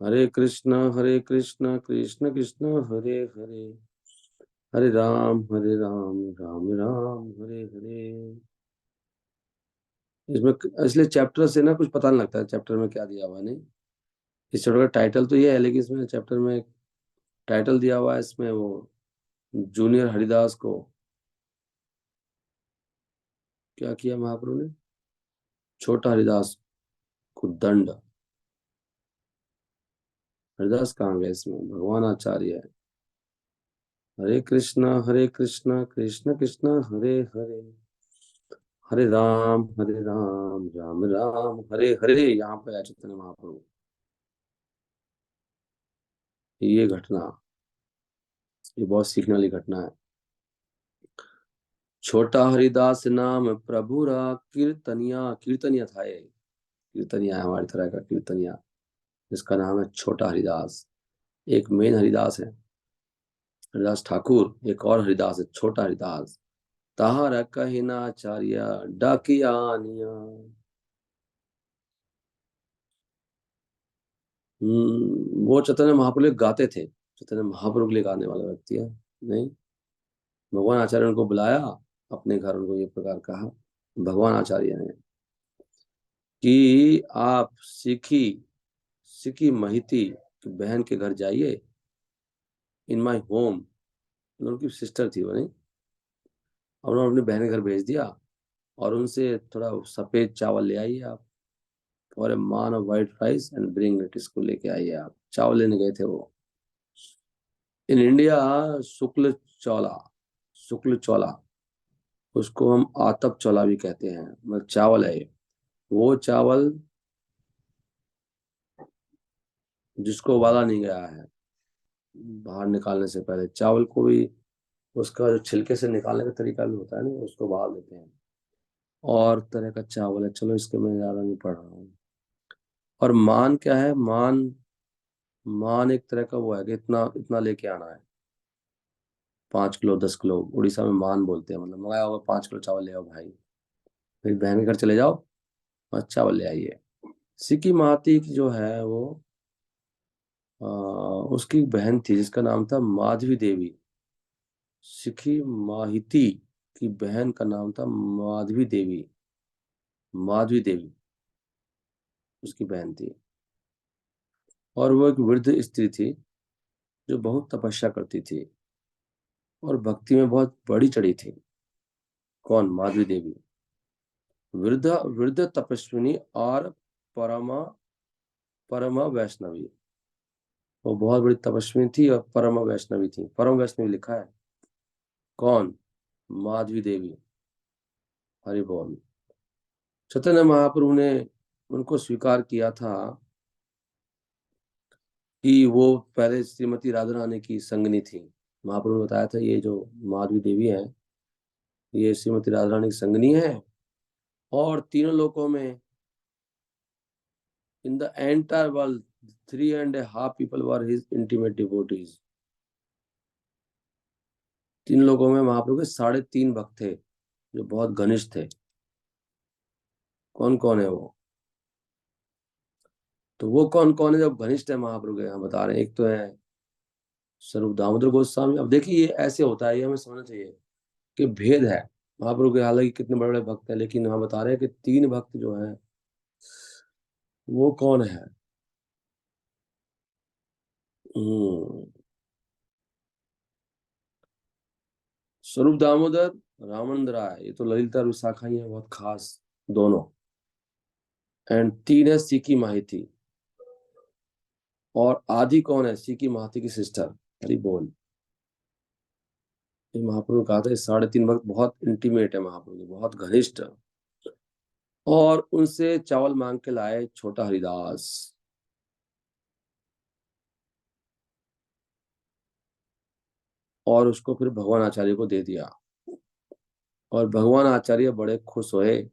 हरे कृष्णा कृष्ण कृष्ण हरे हरे, हरे राम राम राम हरे हरे। इसमें इसलिए चैप्टर से ना कुछ पता नहीं लगता है चैप्टर में क्या दिया हुआ है, नहीं। इस चैप्टर का टाइटल तो ये है, लेकिन इसमें चैप्टर में टाइटल दिया हुआ है, इसमें वो जूनियर हरिदास को क्या किया महाप्रभु ने, छोटा हरिदास को दंड। हरिदास कहाँ गए इसमें, भगवान आचार्य है। हरे कृष्णा कृष्ण कृष्ण हरे हरे, हरे राम राम राम हरे हरे। यहाँ पे आए चैतन्य महाप्रभु। ये घटना, ये बहुत सीखने वाली घटना है। छोटा हरिदास नाम प्रभुरा, कीर्तनिया, कीर्तनिया था ये। कीर्तनिया है हमारी तरह का कीर्तनिया, जिसका नाम है छोटा हरिदास। एक मेन हरिदास है, हरिदास ठाकुर। एक और हरिदास है छोटा हरिदास। ताहर कहिनाचार्य डाकियानिया। वो चैतन्य महाप्रभु के लिए गाते थे, चैतन्य महाप्रभु के लिए गाने वाला व्यक्ति है। नहीं, भगवान आचार्य ने उनको बुलाया अपने घर, उनको ये प्रकार कहा, भगवान आचार्य ने, कि आप सिखी सिखी महिती की बहन के घर जाइए, इन माई होम। उनकी सिस्टर थी वो, नहीं। और उन्होंने अपनी बहन के घर भेज दिया, और उनसे थोड़ा सफेद चावल ले आइए आप, और ए मान of white rice and bring it, इसको लेके आइए आप। चावल लेने गए थे वो। इन इंडिया शुक्ल चौला, शुक्ल चौला, उसको हम आतप चौला भी कहते हैं, मतलब चावल है ये। वो चावल जिसको उबाला नहीं गया है, बाहर निकालने से पहले चावल को भी, उसका जो छिलके से निकालने का तरीका भी होता है ना, उसको उबाल देते हैं। और तरह का चावल है, चलो इसके मैं ज्यादा नहीं पढ़ रहा हूँ। और मान क्या है, मान, मान एक तरह का वो है कि इतना इतना लेके आना है, 5 किलो 10 किलो, उड़ीसा में मान बोलते हैं, मतलब मंगाया होगा 5 किलो चावल ले आओ भाई, फिर बहन के घर चले जाओ और चावल ले आइए। सिक्की महाती की जो है वो, आ, उसकी बहन थी जिसका नाम था माधवी देवी। सिक्की माहिती की बहन का नाम था माधवी देवी, माधवी देवी उसकी बहन थी। और वो एक वृद्ध स्त्री थी जो बहुत तपस्या करती थी और भक्ति में बहुत बड़ी चढ़ी थी। कौन, माधवी देवी। वृद्ध, वृद्ध तपस्विनी और परमा, परमा वैष्णवी। वो बहुत बड़ी तपस्विनी थी और परमा वैष्णवी थी। परम वैष्णवी लिखा है। कौन, माधवी देवी। हरि बोल। चैतन्य महाप्रभु ने उनको स्वीकार किया था कि वो पहले श्रीमती राधा रानी की संगनी थी। महाप्रभु ने बताया था ये जो माधवी देवी है, ये श्रीमती राधा रानी की संगनी है। और तीनों लोकों में, in the entire world, 3.5 people were his intimate devotees. तीन लोगों में महाप्रभु के 3.5 भक्त थे जो बहुत घनिष्ठ थे। कौन कौन है वो, तो वो कौन कौन है जो घनिष्ठ है महाप्रभु के, यहाँ बता रहे हैं। एक तो है स्वरूप दामोदर गोस्वामी। अब देखिए ये ऐसे होता है, ये हमें समझना चाहिए कि भेद है। महाप्रभु के हालांकि कितने बड़े बड़े भक्त हैं, लेकिन यहाँ बता रहे हैं कि 3 भक्त जो हैं वो कौन है। हम्म, स्वरूप दामोदर, रामानंद राय, ये तो ललिता और विशाखा ही है बहुत खास दोनों। एंड 3 है सीकी माहिती। और आदि कौन है, सीकी माहिती की सिस्टर। हरि बोल। ये महाप्रभु ने कहा था, ये 3.5 भक्त बहुत इंटीमेट है महाप्रभु के, बहुत घनिष्ठ। और उनसे चावल मांग के लाए छोटा हरिदास, और उसको फिर भगवान आचार्य को दे दिया। और भगवान आचार्य बड़े खुश हुए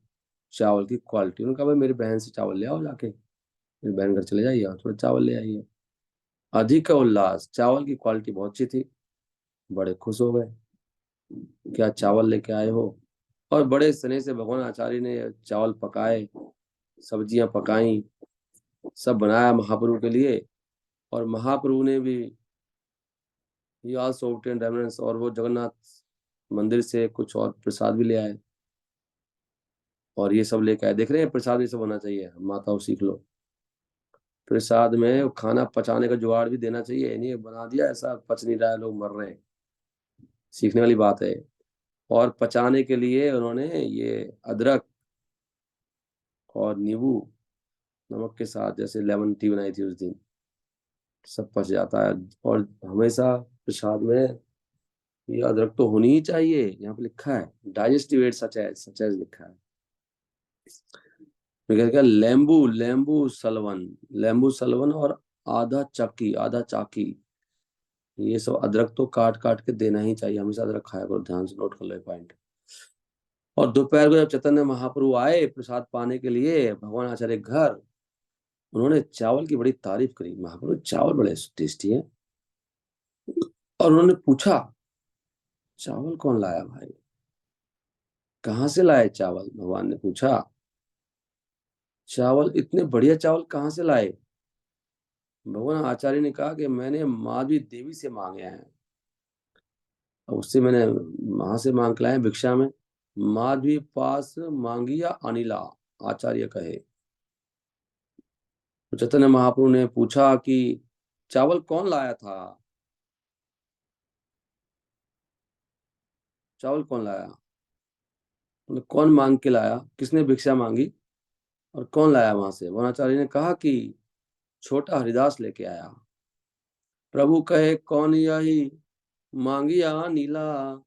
चावल की क्वालिटी। उन्होंने कहा भाई मेरी बहन से चावल ले आओ जाके, मेरी बहन घर चले जाइए और थोड़ा चावल ले आइए। अधिक उल्लास, चावल की क्वालिटी बहुत अच्छी थी, बड़े खुश हो गए। क्या चावल लेके आए हो? और बड़े स्नेह से भगवान आचार्य ने चावल पकाए, सब्जियां पकाई, सब बनाया महाप्रभु के लिए। और महाप्रभु ने भी ही आल्सो obtained remnants, और वो जगन्नाथ मंदिर से कुछ और प्रसाद भी ले आए। और ये सब लेके आए। देख रहे हैं, प्रसाद ये सब होना चाहिए, माताओं सीख लो। प्रसाद में खाना पचाने का जुगाड़ भी देना चाहिए, ये नहीं बना दिया ऐसा पच नहीं रहा है, लोग मर रहे हैं। सीखने वाली बात है। और पचाने के लिए उन्होंने ये अदरक और नींबू नमक के साथ जैसे लेमन टी बनाई थी उस दिन, सब पच जाता है। और हमेशा प्रसाद में ये अदरक तो होनी ही चाहिए, यहाँ पे लिखा है डाइजेस्टिव एड सच एज लिखा है। मैं क्या, लेम्बू लेम्बू सलवन और आधा चाकी, ये सब अदरक तो काट काट के देना ही चाहिए, हमेशा अदरक खाया करो, ध्यान से नोट कर लो पॉइंट। और दोपहर को जब चैतन्य महाप्रभु आए प्रसाद पाने के लिए भगवान आचार्य के घर, उन्होंने चावल की बड़ी तारीफ करी, महाप्रभु चावल बड़े टेस्टी है। और उन्होंने पूछा, चावल कौन लाया भाई, कहाँ से लाए चावल? भगवान ने पूछा, चावल इतने बढ़िया चावल कहाँ से लाए? भगवान आचार्य ने कहा कि मैंने माधवी देवी से मांगे हैं, और उससे मैंने वहां से मांग के लाए भिक्षा में। माधवी पास मांगी या अनिला, आचार्य कहे। तो चैतन्य महाप्रभु ने पूछा कि चावल कौन लाया था, चावल कौन लाया, मतलब कौन मांग के लाया, किसने भिक्षा मांगी और कौन लाया वहां से? वनाचार्य ने कहा कि छोटा हरिदास लेके आया। प्रभु कहे, कौन यही मांगिया नीला,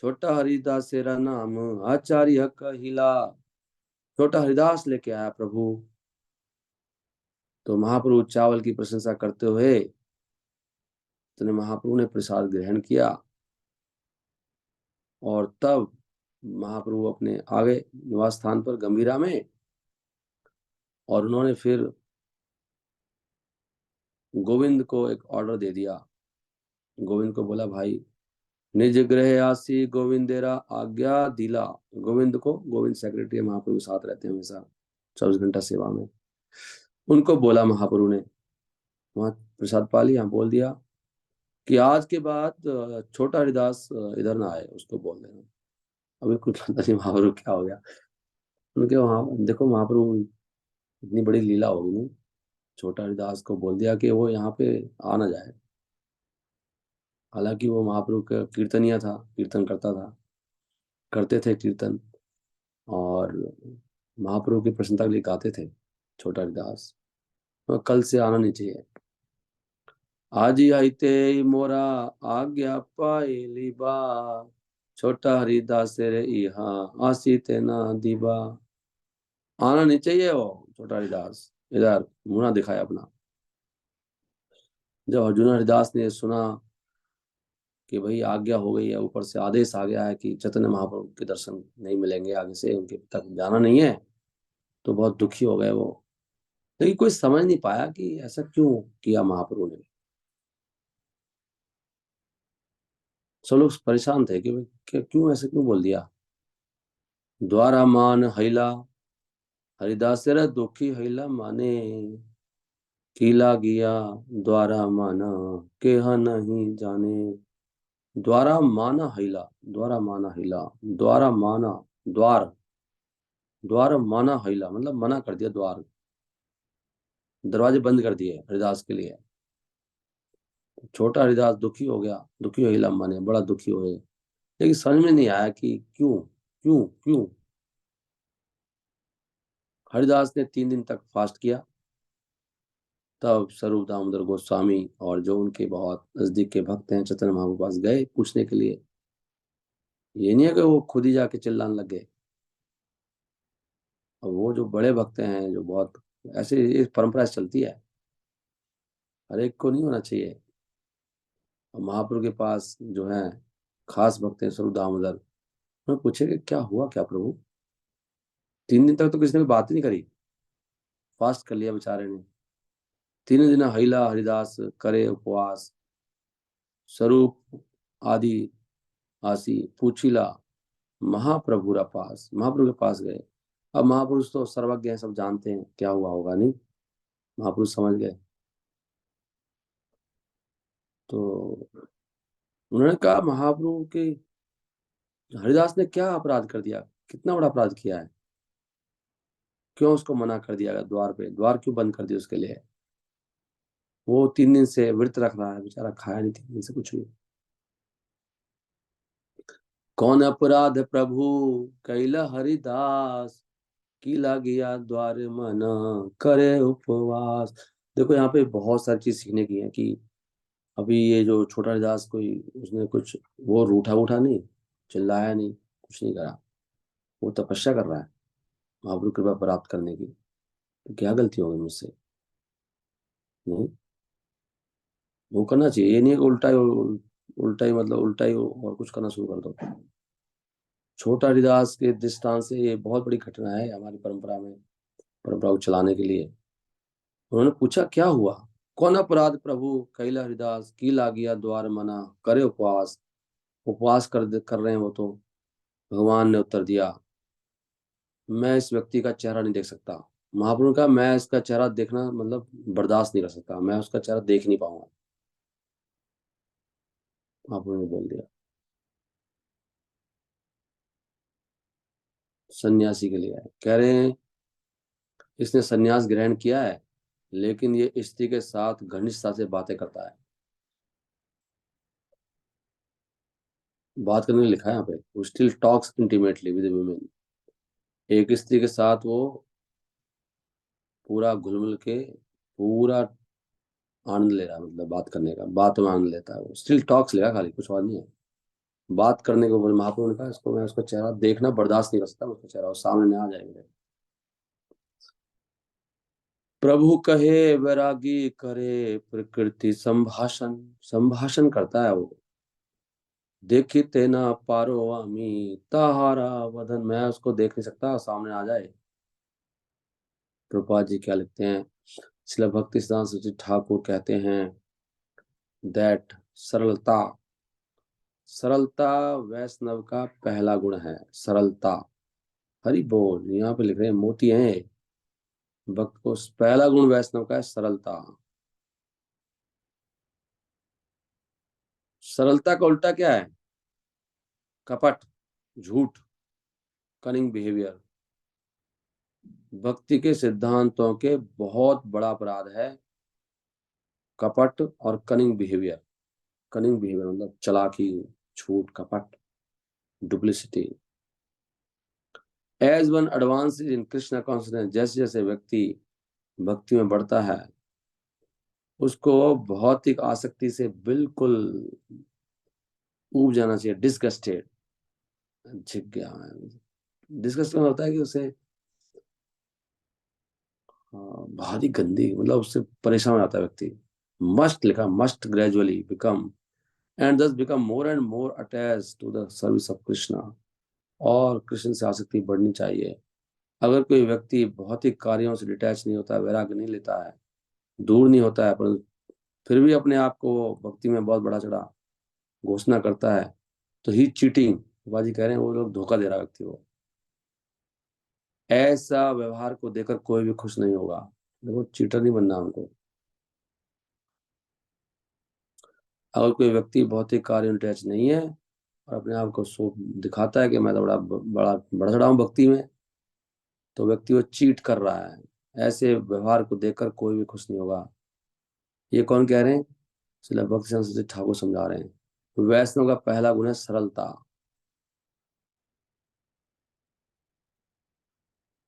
छोटा हरिदास तेरा नाम आचार्य कहिला। छोटा हरिदास लेके आया प्रभु। तो महाप्रभु चावल की प्रशंसा करते हुए, तो महाप्रभु ने प्रसाद ग्रहण किया। और तब महाप्रभु अपने आगे निवास स्थान पर गंभीरा में, और उन्होंने फिर गोविंद को एक ऑर्डर दे दिया। गोविंद को बोला, भाई निज गृह आसी गोविंदेरा आज्ञा दिला। गोविंद को, गोविंद सेक्रेटरी महाप्रभु साथ रहते हैं हमेशा 24 घंटा सेवा में। उनको बोला महाप्रभु ने, वहां प्रसाद पा लिया, बोल दिया कि आज के बाद छोटा हरिदास इधर ना आए, उसको बोल देना। अभी कुछ पता नहीं महाप्रभु क्या हो गया उनके वहां। देखो महाप्रभु, इतनी बड़ी लीला होगी नहीं, छोटा हरिदास को बोल दिया कि वो यहाँ पे आ ना जाए। हालांकि वो महाप्रभु का कीर्तनिया था, कीर्तन करता था, करते थे कीर्तन, और महाप्रभु की प्रसन्नता के लिए गाते थे छोटा हरिदास। तो कल से आना नहीं चाहिए। आज ही आईते मोरा आज्ञा पाए बा, छोटा हरिदास रे यहाँ आसीते ना दीबा। आना नहीं चाहिए वो छोटा हरिदास, इधर मुंह दिखाया अपना। जब अर्जुन हरिदास ने सुना कि भाई आज्ञा हो गई है, ऊपर से आदेश आ गया है कि चैतन्य महाप्रभु के दर्शन नहीं मिलेंगे, आगे से उनके तक जाना नहीं है, तो बहुत दुखी हो गए वो। लेकिन कोई समझ नहीं पाया कि ऐसा क्यों किया महाप्रभु ने। सब लोग परेशान थे कि भाई क्यों ऐसे क्यों बोल दिया। द्वारा मान हैला, हरिदास तेरा दुखी हैला माने, कीला गया द्वारा माना केह नहीं जाने। द्वारा माना हैला, द्वारा माना हैला, द्वारा माना, द्वार, द्वार माना हैला मतलब मना कर दिया, द्वार दरवाजे बंद कर दिए हरिदास के लिए। छोटा हरिदास दुखी हो गया, दुखी हो हैला माने, बड़ा दुखी हुए। लेकिन समझ में नहीं आया कि क्यों, क्यों क्यों। हरिदास ने 3 दिन तक फास्ट किया। तब स्वरूप दामोदर गोस्वामी और जो उनके बहुत नजदीक के भक्त हैं चैतन्य महाप्रभु के पास गए पूछने के लिए। ये नहीं है कि वो खुद ही जाके चिल्लाने लग गए। और वो जो बड़े भक्त हैं, जो बहुत ऐसे, ये परंपरा से चलती है, हर एक को नहीं होना चाहिए। और महाप्रभु के पास जो है खास भक्त हैं स्वरूप दामोदर, उन्होंने पूछे कि क्या हुआ क्या प्रभु? 3 दिन तक तो किसी ने बात ही नहीं करी, फास्ट कर लिया बेचारे ने। 3 दिन हिला हरिदास करे उपवास, स्वरूप आदि आसी पूछिला महाप्रभुरा पास, महाप्रभु के पास गए। अब महापुरुष तो सर्वज्ञ हैं, सब जानते हैं क्या हुआ होगा, नहीं? महापुरुष समझ गए। तो उन्होंने कहा महाप्रभु के हरिदास ने क्या अपराध कर दिया, कितना बड़ा अपराध किया है, क्यों उसको मना कर दिया गया, द्वार पे द्वार क्यों बंद कर दिया उसके लिए? वो 3 दिन से व्रत रख रहा है बेचारा, खाया नहीं 3 दिन से कुछ भी। कौन अपराध प्रभु कैला हरिदास, की लागिया द्वार मना करे उपवास। देखो यहाँ पे बहुत सारी चीज सीखने की है कि अभी ये जो छोटा हरिदास, कोई उसने कुछ वो रूठा उठा नहीं, चिल्लाया नहीं, कुछ नहीं करा, वो तपस्या कर रहा है महाप्रभु कृपा प्राप्त करने की। तो क्या गलती होगी मुझसे? नहीं, वो करना चाहिए, ये नहीं है कि उल्टा ही मतलब उल्टा ही और कुछ करना शुरू कर दो। छोटा हरिदास के दृष्टांत से ये बहुत बड़ी घटना है हमारी परंपरा में, परंपरा को चलाने के लिए। उन्होंने पूछा क्या हुआ, कौन अपराध प्रभु कैला हरिदास, की लागिया द्वार मना करे उपवास। उपवास कर रहे हैं वो तो। भगवान ने उत्तर दिया, मैं इस व्यक्ति का चेहरा नहीं देख सकता। महाप्रभु ने कहा मैं इसका चेहरा देखना मतलब बर्दाश्त नहीं कर सकता, मैं उसका चेहरा देख नहीं पाऊंगा। महाप्रभु ने बोल दिया। सन्यासी के लिए आए, कह रहे हैं इसने सन्यास ग्रहण किया है, लेकिन ये स्त्री के साथ घनिष्ठता से बातें करता है। बात करने के लिए लिखा है यहाँ पे, still talks intimately with women. एक स्त्री के साथ वो पूरा घुल मिल के पूरा आनंद ले रहा है, मतलब बात करने का, बात में आनंद लेता है वो। स्टिल टॉक्स लेगा खाली, कुछ और नहीं है। बात करने को बोले, महाप्रभु ने कहा इसको मैं उसका चेहरा देखना बर्दाश्त नहीं कर सकता, उसका चेहरा वो सामने ना आ जाए मेरे। प्रभु कहे वैरागी करे प्रकृति संभाषण, संभाषण करता है वो। देखते ना पारो आमी ताहारा वदन, मैं उसको देख नहीं सकता, सामने आ जाए। प्रभुपाद जी क्या लिखते हैं, श्रील भक्ति सिद्धांत सचिव ठाकुर कहते हैं दैट सरलता, सरलता वैष्णव का पहला गुण है। सरलता, हरि बोल, यहाँ पे लिख रहे हैं मोती हैं। भक्त को पहला गुण वैष्णव का है सरलता। सरलता का उल्टा क्या है? कपट, झूठ, कनिंग बिहेवियर। भक्ति के सिद्धांतों के बहुत बड़ा अपराध है कपट और कनिंग बिहेवियर। कनिंग बिहेवियर मतलब चालाकी, झूठ, कपट, duplicity. As one advance in Krishna consciousness, जैसे जैसे व्यक्ति भक्ति में बढ़ता है, उसको भौतिक आसक्ति से बिल्कुल ऊब जाना चाहिए, डिस्गस्टेड, झिक गया है। डिस्गस्ट में होता है कि उसे भारी गंदी, मतलब उससे परेशान हो जाता है व्यक्ति। मस्ट लिखा, must gradually become and thus become more and more attach to the service of Krishna. और कृष्ण से आसक्ति बढ़नी चाहिए। अगर कोई व्यक्ति भौतिक कार्यों से डिटैच नहीं होता, वैराग्य नहीं लेता है, दूर नहीं होता है, पर फिर भी अपने आप को भक्ति में बहुत बड़ा चढ़ा घोषणा करता है, तो ही चीटिंग। बाजी कह रहे हैं वो लोग धोखा दे रहा व्यक्ति को। ऐसा व्यवहार को देखकर कोई भी खुश नहीं होगा। देखो चीटर नहीं बनना हमको। अगर कोई व्यक्ति भौतिक कार्य में अटैच नहीं है और अपने आप को सो दिखाता है कि मैं तो बड़ा बड़ा बढ़ चढ़ा हूँ भक्ति में, तो व्यक्ति वो चीट कर रहा है। ऐसे व्यवहार को देखकर कोई भी खुश नहीं होगा। ये कौन कह रहे हैं? श्रील भक्ति संस्कृति ठाकुर समझा रहे हैं। वैष्णव का पहला गुण है सरलता।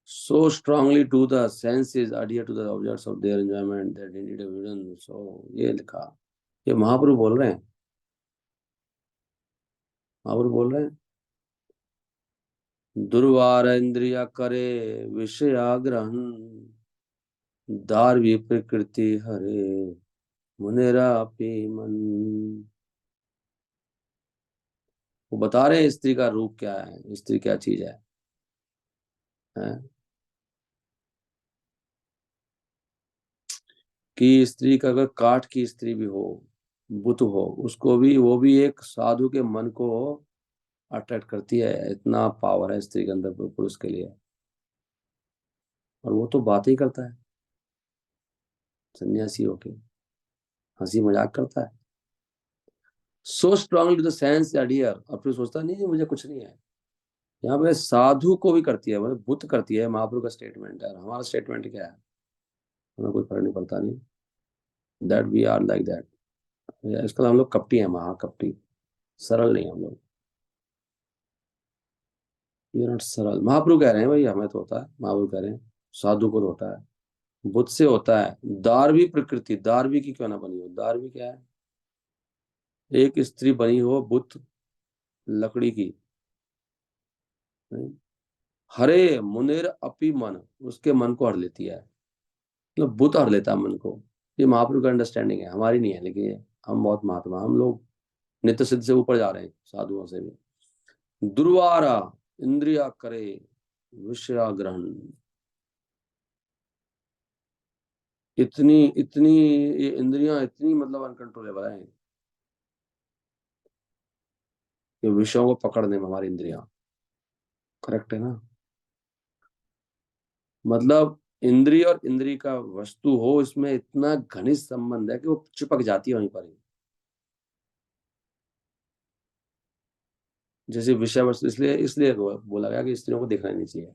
So strongly to the senses adhere to the objects of their enjoyment that indeed evidence। so ये लिखा, ये महाप्रभु बोल रहे हैं, महाप्रभु बोल रहे हैं। दुर्वार इंद्रिया करे विषयाग्रहण, दार्वी प्रकृति हरे मुनेरा मन। वो बता रहे हैं स्त्री का रूप क्या है, स्त्री क्या चीज है? कि स्त्री का अगर काठ की स्त्री भी हो, बुत हो, उसको भी, वो भी एक साधु के मन को अट्रैक्ट करती है, इतना पावर है स्त्री के अंदर पुरुष के लिए। और वो तो बात ही करता है सन्यासी होके, हंसी मजाक करता है, so strongly to the sense that here, और फिर सोचता नहीं है मुझे कुछ नहीं है। यहाँ पे साधु को भी करती है, मतलब बुद्ध करती है, महाप्रभु का स्टेटमेंट है, हमारा स्टेटमेंट क्या है? हमें कोई फर्क नहीं पड़ता, नहीं that we are like that. इसका हम लोग कपटी है, महाकपटी, सरल नहीं हम लोग। वी आर नॉट सरल। महाप्रभु कह रहे हैं भाई हमें तो होता है, महाप्रभु कह रहे हैं साधु को तो होता है, बुद्ध से होता है। दार्वी प्रकृति, दार्वी की क्यों ना बनी हो, दार्वी क्या है? एक स्त्री बनी हो बुद्ध, लकड़ी की, नहीं? हरे मुनेर अपी मन, उसके मन को हर लेती है, मतलब बुद्ध हर लेता है मन को। ये महाप्रभु का अंडरस्टैंडिंग है, हमारी नहीं है, लेकिन ये हम बहुत महात्मा, हम लोग नित्य सिद्ध से ऊपर जा रहे हैं साधुओं से भी। दुर्वारा इंद्रिया करे विषया ग्रहण, इतनी इतनी ये इंद्रियां इतनी मतलब अनकंट्रोलेबल है कि विषयों को पकड़ने में हमारी इंद्रियां, करेक्ट है ना? मतलब इंद्रिय और इंद्रिय का वस्तु हो, इसमें इतना घनिष्ठ संबंध है कि वो चिपक जाती है वहीं पर ही। जैसे विषय वस्तु, इसलिए इसलिए बोला गया कि स्त्रियों को देखना ही नहीं चाहिए,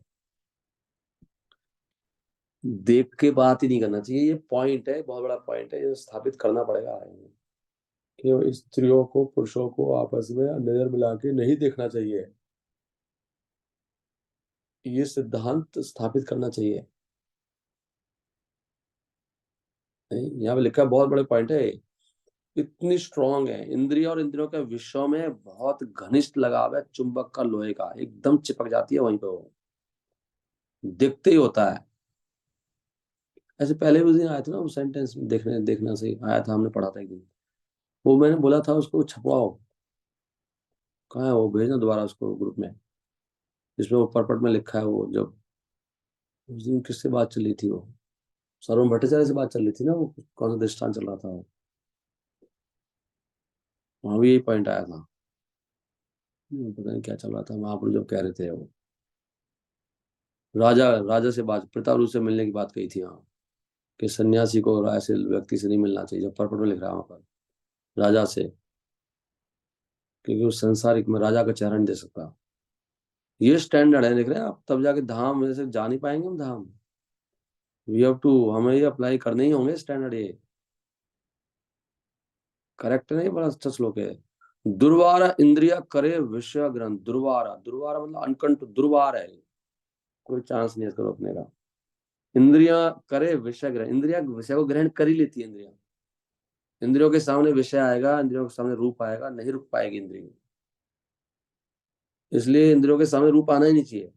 देख के बात ही नहीं करना चाहिए। ये पॉइंट है, बहुत बड़ा पॉइंट है, ये स्थापित करना पड़ेगा कि स्त्रियों को पुरुषों को आपस में नजर मिला के नहीं देखना चाहिए, ये सिद्धांत स्थापित करना चाहिए। नहीं, यहाँ पे लिखा है, बहुत बड़े पॉइंट है, इतनी स्ट्रांग है इंद्रिय और इंद्रियों के विषयों में बहुत घनिष्ठ लगाव है, चुंबक का लोहे का, एकदम चिपक जाती है वहीं पे वो, दिखते ही होता है। ऐसे पहले भी उस दिन आया था ना, वो सेंटेंस देखने देखना से आया था, हमने पढ़ा था एक दिन, वो मैंने बोला था उसको छपवाओ, कहाँ है वो, भेजना दोबारा उसको ग्रुप में, जिसमें वो परपट में लिखा है। वो जब उस दिन किससे बात चल रही थी, वो सरोम भट्टाचार्य से बात चल रही थी ना, वो कौन सा दृष्टांत चल रहा था वो, वहां भी यही पॉइंट आया था। पता नहीं क्या चल रहा था, महाप्रभु जब कह रहे थे वो, राजा राजा से बात, प्रताप से मिलने की बात कही थी, हाँ, कि सन्यासी को ऐसे व्यक्ति से नहीं मिलना चाहिए, जब परपट में लिख रहा है वहां पर, राजा से, क्योंकि उस संसारिक में राजा का चेहरा नहीं दे सकता। ये स्टैंडर्ड है, देख रहे हैं आप, तब जाके धाम में से जा नहीं पाएंगे हम धाम। वी हैव टू, हमें ये अप्लाई करने ही होंगे स्टैंडर्ड ये, करेक्ट नहीं? बड़ा अच्छा श्लोक है। दुर्वारा इंद्रिया करे विषय ग्रंथ, दुर्वारा, दुर्वारा मतलब अनकंट, दुर्वार है, कोई चांस नहीं है इसको रोकने का। इंद्रिया करे विषय ग्रहण, इंद्रिया विषय को ग्रहण कर ही लेती है इंद्रिया, इंद्रियों के सामने विषय आएगा, इंद्रियों के सामने रूप आएगा, नहीं रुक पाएगी इंद्रिय, इसलिए इंद्रियों के सामने रूप आना ही नहीं चाहिए।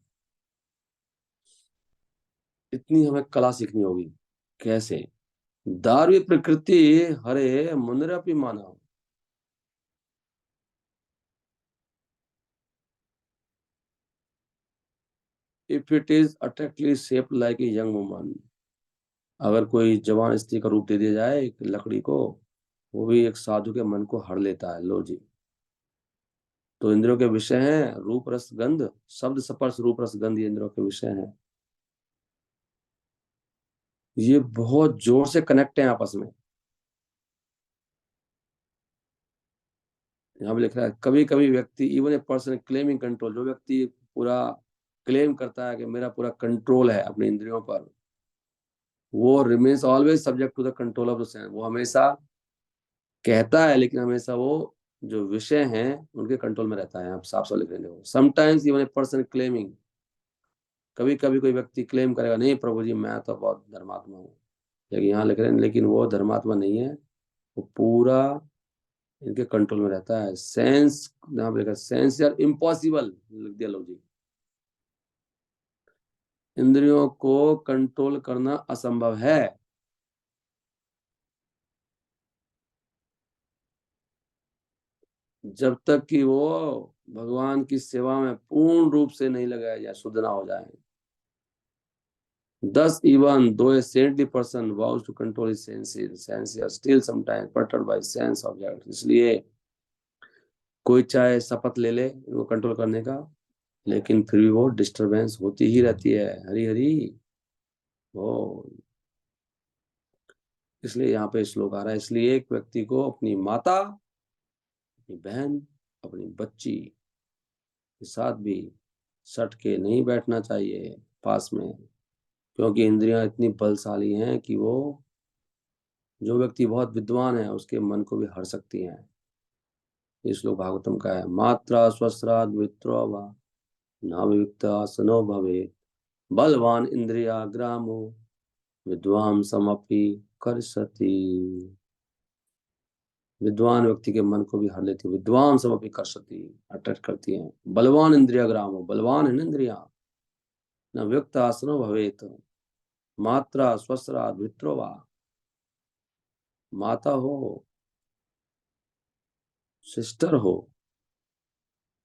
इतनी हमें कला सीखनी होगी। कैसे? दार्य प्रकृति हरे मुनिरपि मानव, if it is attractively shaped like a young woman, अगर कोई जवान स्त्री का रूप दे दिया जाए एक लकड़ी को, वो भी एक साधु के मन को हर लेता है, लो जी। तो इंद्रियों के विषय हैं रूप रस गंध, शब्द स्पर्श रूप रस गंध, ये इंद्रियों के विषय हैं। ये बहुत जोर से कनेक्ट है आपस में। यहाँ पे लिख रहा है, कभी कभी व्यक्ति, even a person claiming control, जो व्यक्ति पूरा क्लेम करता है कि मेरा पूरा कंट्रोल है अपने इंद्रियों पर, वो remains always subject to the control of the sense, वो हमेशा कहता है लेकिन हमेशा वो जो विषय हैं उनके कंट्रोल में रहता है। आप साफ साफ लिख रहे हो, sometimes even a person claiming, कभी कभी कोई व्यक्ति क्लेम करेगा, नहीं प्रभु जी मैं तो बहुत धर्मात्मा हूँ, लेकिन यहाँ लिख रहे हैं लेकिन वो धर्मात्मा नहीं है, वो पूरा इनके कंट्रोल में रहता है। सेंस, यहाँ पे लिखा सेंस यार इम्पॉसिबल लिख दिया, लो जी, इंद्रियों को कंट्रोल करना असंभव है, जब तक कि वो भगवान की सेवा में पूर्ण रूप से नहीं लगाया जाए, शुद्ध ना हो जाए। Thus, even though a saintly person vows to control his senses are still sometimes perturbed by sense objects. इसलिए कोई चाहे शपथ ले ले इनको कंट्रोल करने का, लेकिन फिर भी वो डिस्टरबेंस होती ही रहती है। हरी हरी वो, इसलिए यहाँ पे श्लोक आ रहा है, इसलिए एक व्यक्ति को अपनी माता, अपनी बहन, अपनी बच्ची के साथ भी सट के नहीं बैठना चाहिए पास में, क्योंकि इंद्रियां इतनी बलशाली हैं कि वो, जो व्यक्ति बहुत विद्वान है उसके मन को भी हर सकती हैं। ये श्लोक भागवतम का है। मात्रा स्वस्रा द्वित्रो वा न विविक्त आसनो भवे बलवान इंद्रिया ग्रामो विद्वान समपि कर्षति। विद्वान व्यक्ति के मन को भी हर लेती है, विद्वान समपि कर्षति, अट्रैक्ट करती हैं। बलवान इंद्रिया ग्रामो, बलवान है ना इंद्रिया, न व्यक्त आसनो भवेत मात्रा स्वस्रा द्वित्रो वा, माता हो, सिस्टर हो,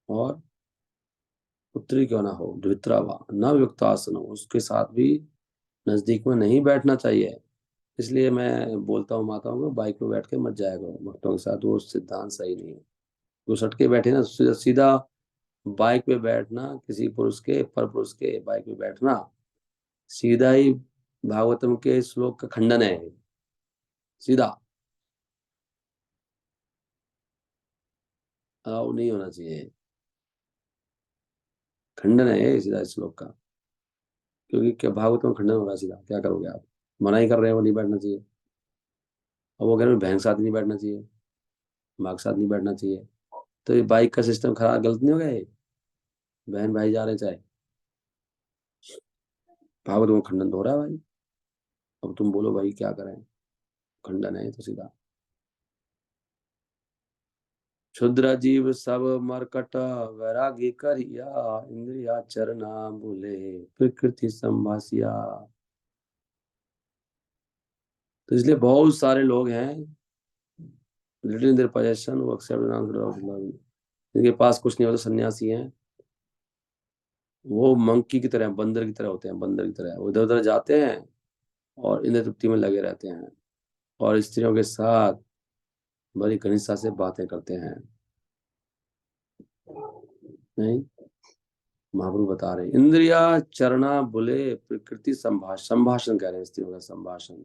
और पुत्री क्यों ना हो, द्वित्रावा न युक्तासन हो, उसके साथ भी नजदीक में नहीं बैठना चाहिए। इसलिए मैं बोलता हूँ माताओं को, बाइक में बैठ के मत जाया करो भक्तों के साथ, वो सिद्धांत सही नहीं है। वो सटके बैठे ना, सीधा सीधा बाइक पे बैठना, किसी पुरुष के, पर पुरुष के बाइक पे बैठना, सीधा ही भागवतम के श्लोक का खंडन है, सीधा अलाउ नहीं होना चाहिए, खंडन है ये सीधा इस श्लोक का। क्योंकि क्या भागवतम खंडन हो रहा है सीधा, क्या करोगे आप, मना ही कर रहे हो नहीं बैठना चाहिए। और वो कह रहे हैं बहन के साथ नहीं बैठना चाहिए, माँ के साथ नहीं बैठना चाहिए, तो ये बाइक का सिस्टम खराब, गलत नहीं हो गया ये? बहन भाई जा रहे हैं चाहे, भागवत में खंडन तो हो रहा है भाई। अब तुम बोलो भाई क्या करें, खंडन है ये तो सीधा। क्षुद्र जीव सब मरकट वैरागी करिया इंद्रिया चरना बोले प्रकृति संभासिया। तो इसलिए बहुत सारे लोग हैं, लिटिल इन देयर पोजेशन वो एक्सेप्ट, जिनके पास कुछ नहीं होता, सन्यासी हैं, वो मंकी की तरह, बंदर की तरह होते हैं, बंदर की तरह वो इधर उधर जाते हैं और इंद्र तृप्ति में लगे रहते हैं, और स्त्रियों के साथ बड़ी घनिष्ठता से बातें करते हैं। नहीं, महाप्रभु बता रहे हैं, इंद्रिया चरना बुले प्रकृति संभाषण कह रहे हैं, स्त्रियों का संभाषण।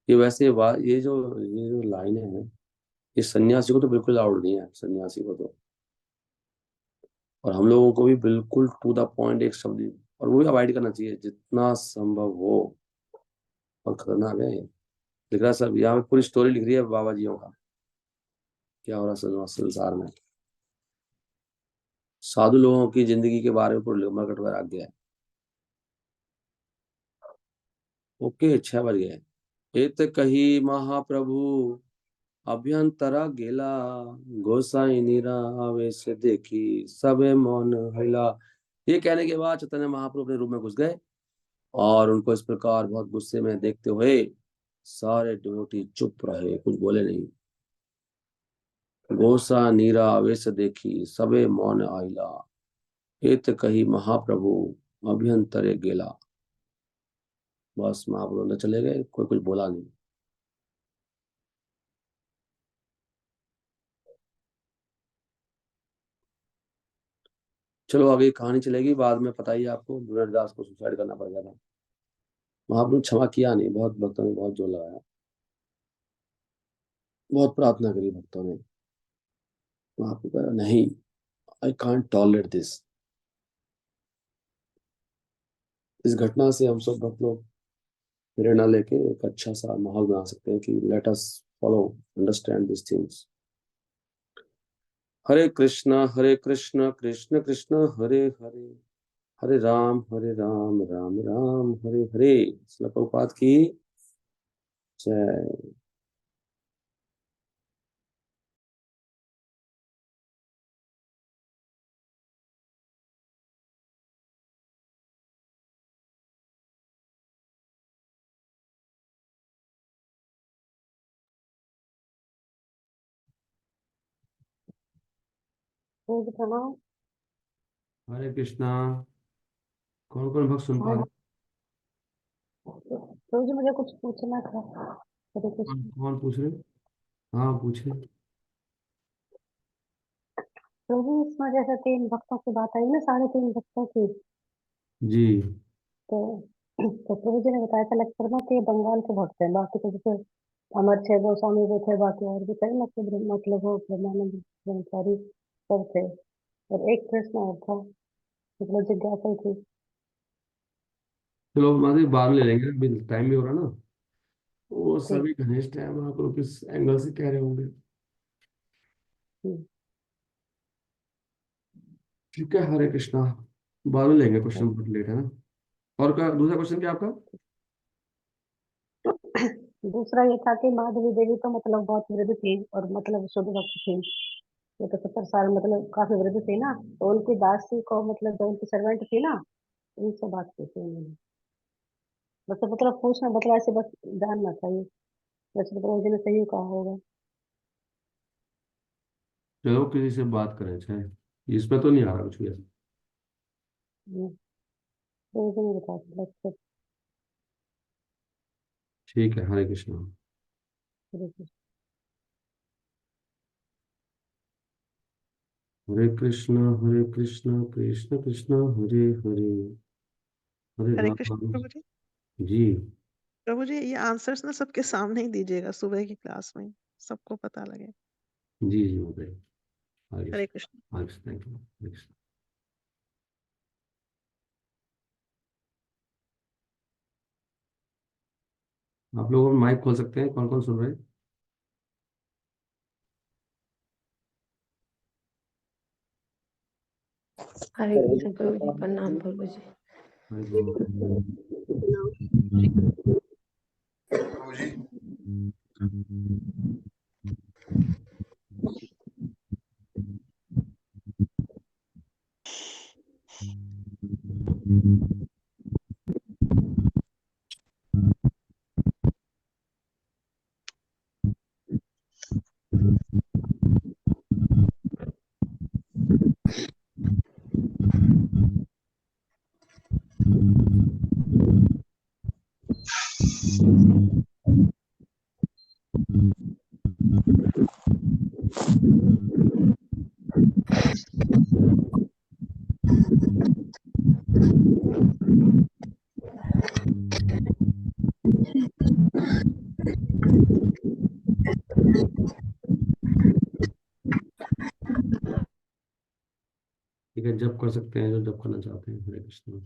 ये वैसे ये जो लाइन है, ये सन्यासी को तो बिल्कुल आउट नहीं है, सन्यासी को तो, और हम लोगों को भी बिल्कुल टू द पॉइंट एक शब्द, और वो भी अवॉइड करना चाहिए जितना संभव हो। और खतरनाक है ये। लिख रहा है सब, यहाँ पे पूरी स्टोरी लिख रही है बाबा जियों का, क्या हो रहा है संसार में, साधु लोगों की जिंदगी के बारे में पूरी मरकट वैराग्य है। ओके, 6 बज गए। एत कही महाप्रभु अभ्यंतरा गेला गोसाई नीरा आवेश देखी सबे मौन हिला। ये कहने के बाद चैतन्य महाप्रभु अपने रूम में घुस गए, और उनको इस प्रकार बहुत गुस्से में देखते हुए सारे डिवोटी चुप रहे, कुछ बोले नहीं। गोसा नीरा आवेश देखी सबे मौन आइला, एत कही महाप्रभु अभ्यंतरे गेला। बस महाप्रभु अंदर चले गए, कोई कुछ बोला नहीं। चलो आगे कहानी चलेगी, बाद में पता ही है आपको, दुर्गादास को सुसाइड करना पड़ गया था। महाप्रभु ने क्षमा किया नहीं, बहुत भक्तों ने बहुत जोर लगाया, बहुत प्रार्थना करी भक्तों ने। महाप्रभु कहा नहीं, आई कांट टॉलरेट दिस। इस घटना से हम सब भक्त लोग प्रेरणा लेके एक अच्छा सा माहौल बना सकते हैं कि let us follow, understand this things. Hare Krishna Krishna Krishna Hare Hare, Hare Ram Ram Ram Hare Hare. Srila Prabhupada की जय। मुझे प्रणाम। हरे कृष्णा। कौन कौन भक्त सुन पा हाँ, रहे तो जी मुझे कुछ पूछना था। हरे हैं? कृष्ण। कौन पूछ रहे हैं? हाँ पूछे। तो भी इसमें जैसे 3 भक्तों की बात आई ना, 3.5 भक्तों की। जी। तो तो प्रभु जी ने बताया था लेक्चर में कि ये बंगाल के भक्त हैं, बाकी तो जैसे अमर छह गोस्वामी भी थे, बाकी और भी थे, मतलब वो ब्रह्मानंद ब्रह्मचारी सब थे। और एक कृष्ण और था, मतलब जिज्ञासा ही थी। चलो हमारे बाद में ले लेंगे, अभी टाइम भी हो रहा ना। वो ठीक। सभी घनिष्ठ है, आप लोग किस एंगल से कह रहे होंगे। हम्म, ठीक है, हरे कृष्णा। बाद में लेंगे क्वेश्चन, ठीक। बहुत लेट है ना। और का दूसरा क्वेश्चन क्या आपका? दूसरा ये था कि माधवी देवी तो मतलब बहुत वृद्ध थी और मतलब शुद्ध भक्त थी। ये तो 70 साल मतलब काफी वृद्ध थी ना। तो उनकी दासी को मतलब जो उनकी सर्वेंट थी ना, उनसे बात की थी उन्होंने। बस मतलब पूछना मतलब ऐसे बस जानना चाहिए। वैसे तो प्रभु जी ने सही कहा होगा। चलो किसी से बात करें, चाहे इसमें तो नहीं आ रहा कुछ भी ऐसा। हम्म, प्रभु जी ने बताया था लेक्चर। ठीक है, हरे कृष्णा। हरे कृष्णा कृष्ण कृष्ण हरे हरे, हरे हरे राम। कृष्ण प्रभु जी। जी। प्रभु जी ये आंसर्स ना सबके सामने ही दीजिएगा सुबह की क्लास में, सबको पता लगे। जी जी हो गए। हरे हरे कृष्ण। कृष्ण। हरे कृष्ण, थैंक यू, हरे कृष्ण। आप लोग माइक खोल सकते हैं, कौन कौन सुन रहे हैं? हरे कृष्ण प्रभु जी, प्रणाम प्रभु जी। हरे बोलो। प्रभु जी। ठीक है, जब कर सकते हैं जो जब करना चाहते हैं, हरे कृष्ण।